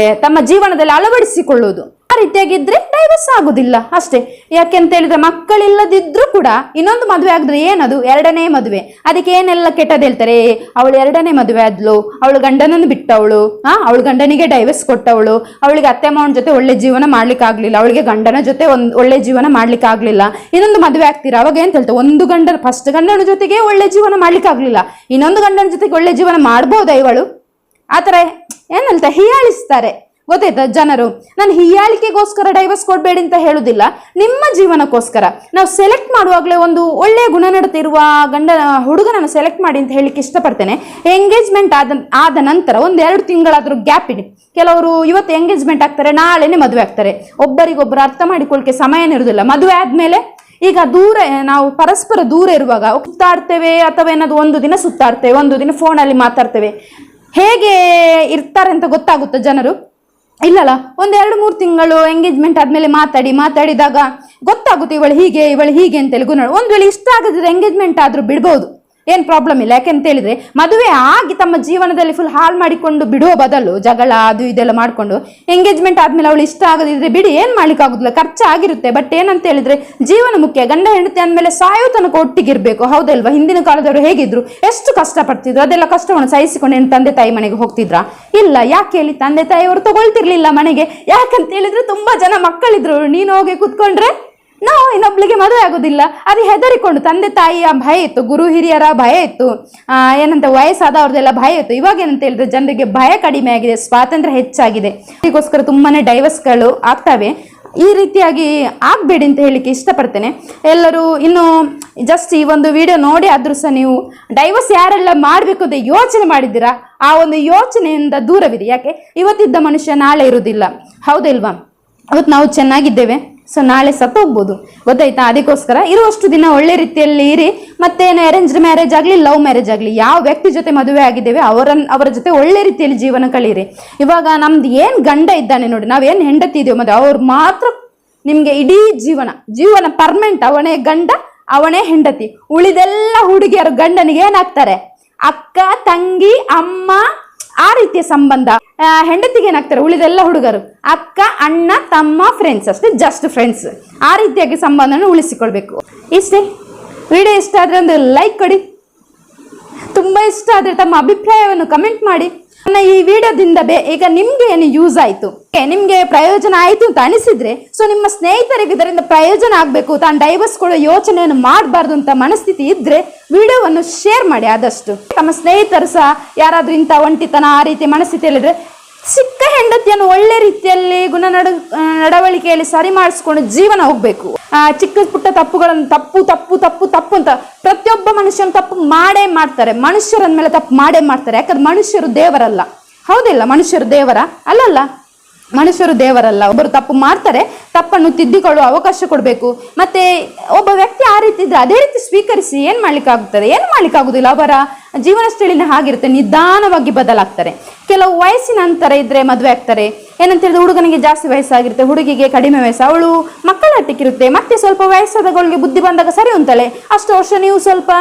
ತಮ್ಮ ಜೀವನದಲ್ಲಿ ಅಳವಡಿಸಿಕೊಳ್ಳುವುದು. ಆ ರೀತಿಯಾಗಿದ್ರೆ ಡೈವರ್ಸ್ ಆಗುದಿಲ್ಲ ಅಷ್ಟೇ. ಯಾಕೆಂತ ಹೇಳಿದ್ರೆ, ಮಕ್ಕಳಿಲ್ಲದಿದ್ರೂ ಕೂಡ ಇನ್ನೊಂದು ಮದುವೆ ಆಗಿದ್ರೆ ಏನದು? ಎರಡನೇ ಮದುವೆ. ಅದಕ್ಕೆ ಏನೆಲ್ಲ ಕೆಟ್ಟದ್ದು ಹೇಳ್ತಾರೆ, ಅವಳು ಎರಡನೇ ಮದುವೆ ಆದ್ಲು, ಅವಳು ಗಂಡನನ್ನು ಬಿಟ್ಟವಳು, ಅವಳು ಗಂಡನಿಗೆ ಡೈವರ್ಸ್ ಕೊಟ್ಟವಳು, ಅವಳಿಗೆ ಅತ್ತೆ ಮಾವನ ಜೊತೆ ಒಳ್ಳೆ ಜೀವನ ಮಾಡ್ಲಿಕ್ಕೆ ಆಗ್ಲಿಲ್ಲ, ಅವಳಿಗೆ ಗಂಡನ ಜೊತೆ ಒಳ್ಳೆ ಜೀವನ ಮಾಡ್ಲಿಕ್ಕೆ ಆಗ್ಲಿಲ್ಲ, ಇನ್ನೊಂದು ಮದುವೆ ಆಗ್ತೀರಾ? ಅವಾಗ ಏನ್ ಹೇಳ್ತಾರೆ, ಫಸ್ಟ್ ಗಂಡನ ಜೊತೆಗೆ ಒಳ್ಳೆ ಜೀವನ ಮಾಡ್ಲಿಕ್ಕೆ ಆಗ್ಲಿಲ್ಲ, ಇನ್ನೊಂದು ಗಂಡನ ಜೊತೆಗೆ ಒಳ್ಳೆ ಜೀವನ ಮಾಡ್ಬೋದಾ ಇವಳು? ಆ ಥರ ಏನಂತ ಹೀಯಾಳಿಸ್ತಾರೆ, ಗೊತ್ತಾಯ್ತಾ ಜನರು. ನಾನು ಹೀಯಾಳಿಕೆಗೋಸ್ಕರ ಡೈವರ್ಸ್ ಕೊಡಬೇಡಿ ಅಂತ ಹೇಳುದಿಲ್ಲ, ನಿಮ್ಮ ಜೀವನಕ್ಕೋಸ್ಕರ. ನಾವು ಸೆಲೆಕ್ಟ್ ಮಾಡುವಾಗಲೇ ಒಂದು ಒಳ್ಳೆಯ ಗುಣನಡತೆ ಇರುವ ಹುಡುಗನನ್ನು ಸೆಲೆಕ್ಟ್ ಮಾಡಿ ಅಂತ ಹೇಳಿಕ್ಕೆ ಇಷ್ಟಪಡ್ತೇನೆ. ಎಂಗೇಜ್ಮೆಂಟ್ ಆದ ನಂತರ 1-2 ತಿಂಗಳಾದರೂ ಗ್ಯಾಪ್ ಇಡಿ. ಕೆಲವರು ಇವತ್ತು ಎಂಗೇಜ್ಮೆಂಟ್ ಆಗ್ತಾರೆ, ನಾಳೆನೇ ಮದುವೆ ಆಗ್ತಾರೆ. ಒಬ್ಬರಿಗೊಬ್ಬರು ಅರ್ಥ ಮಾಡಿಕೊಳ್ಳಿಕ್ಕೆ ಸಮಯನೇ ಇರುವುದಿಲ್ಲ. ಮದುವೆ ಆದ್ಮೇಲೆ ಈಗ ನಾವು ಪರಸ್ಪರ ದೂರ ಇರುವಾಗ ಸುತ್ತಾಡ್ತೇವೆ, ಅಥವಾ ಏನಾದ್ರು ಒಂದು ದಿನ ಸುತ್ತಾಡ್ತೇವೆ, ಒಂದು ದಿನ ಫೋನಲ್ಲಿ ಮಾತಾಡ್ತೇವೆ. ಹೇಗೆ ಇರ್ತಾರೆ ಅಂತ ಗೊತ್ತಾಗುತ್ತೆ ಜನರು? ಇಲ್ಲಲ್ಲ, 1-2-3 ತಿಂಗಳು ಎಂಗೇಜ್ಮೆಂಟ್ ಆದ್ಮೇಲೆ ಮಾತಾಡಿದಾಗ ಗೊತ್ತಾಗುತ್ತೆ ಇವಳು ಹೀಗೆ ಅಂತೇಳಿ ಗುಣ. ಒಂದು ವೇಳೆ ಇಷ್ಟ ಆಗದಿದ್ರೆ ಎಂಗೇಜ್ಮೆಂಟ್ ಆದ್ರೂ ಬಿಡ್ಬೋದು, ಏನು ಪ್ರಾಬ್ಲಮ್ ಇಲ್ಲ. ಯಾಕೆಂತ ಹೇಳಿದ್ರೆ, ಮದುವೆ ಆಗಿ ತಮ್ಮ ಜೀವನದಲ್ಲಿ ಫುಲ್ ಹಾಳು ಮಾಡಿಕೊಂಡು ಬಿಡುವ ಬದಲು ಜಗಳ ಅದು ಇದೆಲ್ಲ ಮಾಡಿಕೊಂಡು ಎಂಗೇಜ್ಮೆಂಟ್ ಆದ್ಮೇಲೆ ಅವಳು ಇಷ್ಟ ಆಗದಿದ್ರೆ ಬಿಡಿ, ಏನು ಮಾಡ್ಲಿಕ್ಕೆ ಆಗುದಿಲ್ಲ, ಖರ್ಚಾಗಿರುತ್ತೆ. ಬಟ್ ಏನಂತ ಹೇಳಿದ್ರೆ, ಜೀವನ ಮುಖ್ಯ. ಗಂಡ ಹೆಂಡತಿ ಅಂದಮೇಲೆ ಸಾಯೋ ತನಕ ಒಟ್ಟಿಗಿರ್ಬೇಕು, ಹೌದಲ್ವಾ? ಹಿಂದಿನ ಕಾಲದವರು ಹೇಗಿದ್ರು, ಎಷ್ಟು ಕಷ್ಟಪಡ್ತಿದ್ರು, ಅದೆಲ್ಲ ಕಷ್ಟವನ್ನು ಸಹಿಸಿಕೊಂಡು ಏನು ತಂದೆ ತಾಯಿ ಮನೆಗೆ ಹೋಗ್ತಿದ್ರಾ? ಇಲ್ಲ. ಯಾಕೆ ಹೇಳಿ? ತಂದೆ ತಾಯಿಯವರು ತಗೊಳ್ತಿರ್ಲಿಲ್ಲ ಮನೆಗೆ. ಯಾಕಂತ ಹೇಳಿದ್ರೆ, ತುಂಬಾ ಜನ ಮಕ್ಕಳಿದ್ರು, ನೀನು ಹೋಗಿ ಕುತ್ಕೊಂಡ್ರೆ ನಾವು ಇನ್ನೊಬ್ಳಿಗೆ ಮದುವೆ ಆಗೋದಿಲ್ಲ, ಅದು ಹೆದರಿಕೊಂಡು. ತಂದೆ ತಾಯಿಯ ಭಯ ಇತ್ತು, ಗುರು ಹಿರಿಯರ ಭಯ ಇತ್ತು, ಏನಂತ ವಯಸ್ಸಾದವ್ರದ್ದೆಲ್ಲ ಭಯ ಇತ್ತು. ಇವಾಗ ಏನಂತ ಹೇಳಿದ್ರೆ, ಜನರಿಗೆ ಭಯ ಕಡಿಮೆ ಆಗಿದೆ, ಸ್ವಾತಂತ್ರ್ಯ ಹೆಚ್ಚಾಗಿದೆ. ಅದಕ್ಕೋಸ್ಕರ ತುಂಬಾನೇ ಡೈವರ್ಸ್ಗಳು ಆಗ್ತವೆ. ಈ ರೀತಿಯಾಗಿ ಆಗಬೇಡಿ ಅಂತ ಹೇಳಿಕ್ಕೆ ಇಷ್ಟಪಡ್ತೇನೆ. ಎಲ್ಲರೂ ಇನ್ನು ಜಸ್ಟ್ ಈ ಒಂದು ವಿಡಿಯೋ ನೋಡಿ ಆದ್ರೂ ಸಹ ನೀವು ಡೈವರ್ಸ್ ಯಾರೆಲ್ಲ ಮಾಡಬೇಕು ಅಂತ ಯೋಚನೆ ಮಾಡಿದ್ದೀರಾ, ಆ ಒಂದು ಯೋಚನೆಯಿಂದ ದೂರವಿರಿ. ಯಾಕೆ ಇವತ್ತಿದ್ದ ಮನುಷ್ಯ ನಾಳೆ ಇರುವುದಿಲ್ಲ, ಹೌದಿಲ್ವಾ? ಅವತ್ತು ನಾವು ಚೆನ್ನಾಗಿದ್ದೇವೆ, ಸೊ ನಾಳೆ ಸತ್ತು ಹೋಗ್ಬೋದು, ಗೊತ್ತಾಯ್ತಾ? ಅದಕ್ಕೋಸ್ಕರ ಇರುವಷ್ಟು ದಿನ ಒಳ್ಳೆ ರೀತಿಯಲ್ಲಿ ಇರಿ. ಮತ್ತೇನು ಅರೇಂಜ್ಡ್ ಮ್ಯಾರೇಜ್ ಆಗಲಿ ಲವ್ ಮ್ಯಾರೇಜ್ ಆಗಲಿ, ಯಾವ ವ್ಯಕ್ತಿ ಜೊತೆ ಮದುವೆ ಆಗಿದ್ದೇವೆ ಅವರ ಜೊತೆ ಒಳ್ಳೆ ರೀತಿಯಲ್ಲಿ ಜೀವನ ಕಳೀರಿ. ಇವಾಗ ನಮ್ದು ಏನು ಗಂಡ ಇದ್ದಾನೆ ನೋಡಿ, ನಾವೇನು ಹೆಂಡತಿ ಇದೆಯೋ ಮದುವೆ, ಅವ್ರು ಮಾತ್ರ ನಿಮಗೆ ಇಡೀ ಜೀವನ ಪರ್ಮನೆಂಟ್. ಅವನೇ ಗಂಡ, ಅವನೇ ಹೆಂಡತಿ. ಉಳಿದೆಲ್ಲ ಹುಡುಗಿಯರು ಗಂಡನಿಗೆ ಏನಾಗ್ತಾರೆ? ಅಕ್ಕ, ತಂಗಿ, ಅಮ್ಮ, ಆ ರೀತಿಯ ಸಂಬಂಧ. ಹೆಂಡತಿಗೆ ಏನಾಗ್ತಾರೆ? ಉಳಿದೆಲ್ಲ ಹುಡುಗರು ಅಕ್ಕ, ಅಣ್ಣ, ತಮ್ಮ, ಫ್ರೆಂಡ್ಸ್, ಅಷ್ಟೇ, ಜಸ್ಟ್ ಫ್ರೆಂಡ್ಸ್. ಆ ರೀತಿಯಾಗಿ ಸಂಬಂಧನ ಉಳಿಸಿಕೊಳ್ಬೇಕು. ಇಷ್ಟೇ. ವಿಡಿಯೋ ಇಷ್ಟ ಆದ್ರೆ ಒಂದು ಲೈಕ್ ಕೊಡಿ. ತುಂಬಾ ಇಷ್ಟ ಆದ್ರೆ ತಮ್ಮ ಅಭಿಪ್ರಾಯವನ್ನು ಕಮೆಂಟ್ ಮಾಡಿ. ನನ್ನ ಈ ವಿಡಿಯೋದಿಂದ ಈಗ ನಿಮ್ಗೆ ಏನು ಯೂಸ್ ಆಯ್ತು, ನಿಮ್ಗೆ ಪ್ರಯೋಜನ ಆಯ್ತು ಅಂತ ಅನಿಸಿದ್ರೆ, ಸೊ ನಿಮ್ಮ ಸ್ನೇಹಿತರಿಗೆ ಇದರಿಂದ ಪ್ರಯೋಜನ ಆಗ್ಬೇಕು, ತಾನು ಡೈವರ್ಸ್ ಕೊಡೋ ಯೋಚನೆಯನ್ನು ಮಾಡಬಾರ್ದು ಅಂತ ಮನಸ್ಥಿತಿ ಇದ್ರೆ ವಿಡಿಯೋವನ್ನು ಶೇರ್ ಮಾಡಿ ಆದಷ್ಟು. ತಮ್ಮ ಸ್ನೇಹಿತರು ಸಹ ಯಾರಾದ್ರೂ ಇಂಥ ಒಂಟಿತನ ಆ ರೀತಿ ಮನಸ್ಥಿತಿಯಲ್ಲಿದ್ರೆ ಸಿಕ್ಕ ಹೆಂಡತಿಯನ್ನು ಒಳ್ಳೆ ರೀತಿಯಲ್ಲಿ ನಡವಳಿಕೆಯಲ್ಲಿ ಸರಿ ಮಾಡಿಸ್ಕೊಂಡು ಜೀವನ ಹೋಗ್ಬೇಕು. ಚಿಕ್ಕ ಪುಟ್ಟ ತಪ್ಪುಗಳನ್ನು ತಪ್ಪು ಅಂತ ಪ್ರತಿಯೊಬ್ಬ ಮನುಷ್ಯನ ತಪ್ಪು ಮಾಡೇ ಮಾಡ್ತಾರೆ. ಮನುಷ್ಯರ ಮೇಲೆ ತಪ್ಪು ಮಾಡೇ ಮಾಡ್ತಾರೆ. ಯಾಕಂದ್ರೆ ಮನುಷ್ಯರು ದೇವರಲ್ಲ, ಹೌದಿಲ್ಲ? ಮನುಷ್ಯರು ದೇವರ ಅಲ್ಲಲ್ಲ, ಮನುಷ್ಯರು ದೇವರಲ್ಲ. ಒಬ್ಬರು ತಪ್ಪು ಮಾಡ್ತಾರೆ, ತಪ್ಪನ್ನು ತಿದ್ದಿಕೊಳ್ಳುವ ಅವಕಾಶ ಕೊಡಬೇಕು. ಮತ್ತೆ ಒಬ್ಬ ವ್ಯಕ್ತಿ ಆ ರೀತಿ ಇದ್ರೆ ಅದೇ ರೀತಿ ಸ್ವೀಕರಿಸಿ. ಏನು ಮಾಡ್ಲಿಕ್ಕಾಗುತ್ತದೆ? ಏನು ಮಾಡ್ಲಿಕ್ಕಾಗುದಿಲ್ಲ. ಅವರ ಜೀವನ ಶೈಲಿನ ಹಾಗಿರುತ್ತೆ, ನಿಧಾನವಾಗಿ ಬದಲಾಗ್ತಾರೆ. ಕೆಲವು ವಯಸ್ಸಿನ ಅಂತರ ಇದ್ರೆ ಮದುವೆ ಆಗ್ತಾರೆ. ಏನಂತ ಹೇಳಿದ್ರೆ ಹುಡುಗನಿಗೆ ಜಾಸ್ತಿ ವಯಸ್ಸಾಗಿರುತ್ತೆ, ಹುಡುಗಿಗೆ ಕಡಿಮೆ ವಯಸ್ಸು, ಅವಳು ಮಕ್ಕಳಾಟಿಕ್ಕಿರುತ್ತೆ. ಮತ್ತೆ ಸ್ವಲ್ಪ ವಯಸ್ಸಾದಗಳಿಗೆ ಬುದ್ಧಿ ಬಂದಾಗ ಸರಿ ಅಂತಾಳೆ. ಅಷ್ಟು ವರ್ಷ ನೀವು ಸ್ವಲ್ಪ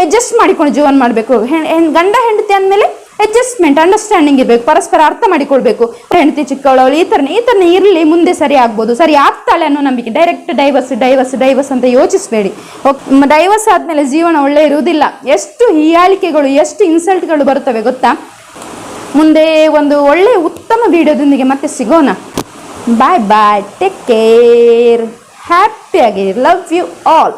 ಅಡ್ಜಸ್ಟ್ ಮಾಡಿಕೊಂಡು ಜೀವನ ಮಾಡಬೇಕು. ಗಂಡ ಹೆಂಡತಿ ಅಂದಮೇಲೆ ಅಡ್ಜಸ್ಟ್ಮೆಂಟ್, ಅಂಡರ್ಸ್ಟ್ಯಾಂಡಿಂಗ್ ಇರಬೇಕು, ಪರಸ್ಪರ ಅರ್ಥ ಮಾಡಿಕೊಳ್ಬೇಕು. ಹೆಂಡತಿ ಚಿಕ್ಕವಳು ಈ ಥರನೇ ಇರಲಿ, ಮುಂದೆ ಸರಿ ಆಗ್ಬೋದು, ಸರಿ ಆಗ್ತಾಳೆ ಅನ್ನೋ ನಂಬಿಕೆ. ಡೈರೆಕ್ಟ್ ಡೈವರ್ಸ್ ಅಂತ ಯೋಚಿಸಬೇಡಿ. ಡೈವರ್ಸ್ ಆದ್ಮೇಲೆ ಜೀವನ ಒಳ್ಳೆ ಇರುವುದಿಲ್ಲ. ಎಷ್ಟು ಹೀಯಾಳಿಕೆಗಳು, ಎಷ್ಟು ಇನ್ಸಲ್ಟ್ಗಳು ಬರುತ್ತವೆ ಗೊತ್ತಾ? ಮುಂದೆ ಒಂದು ಒಳ್ಳೆ ಉತ್ತಮ ವಿಡಿಯೋದೊಂದಿಗೆ ಮತ್ತೆ ಸಿಗೋಣ. ಬಾಯ್ ಬಾಯ್, ಟೇಕ್ ಕೇರ್, ಹ್ಯಾಪಿಯಾಗಿ, ಲವ್ ಯು ಆಲ್.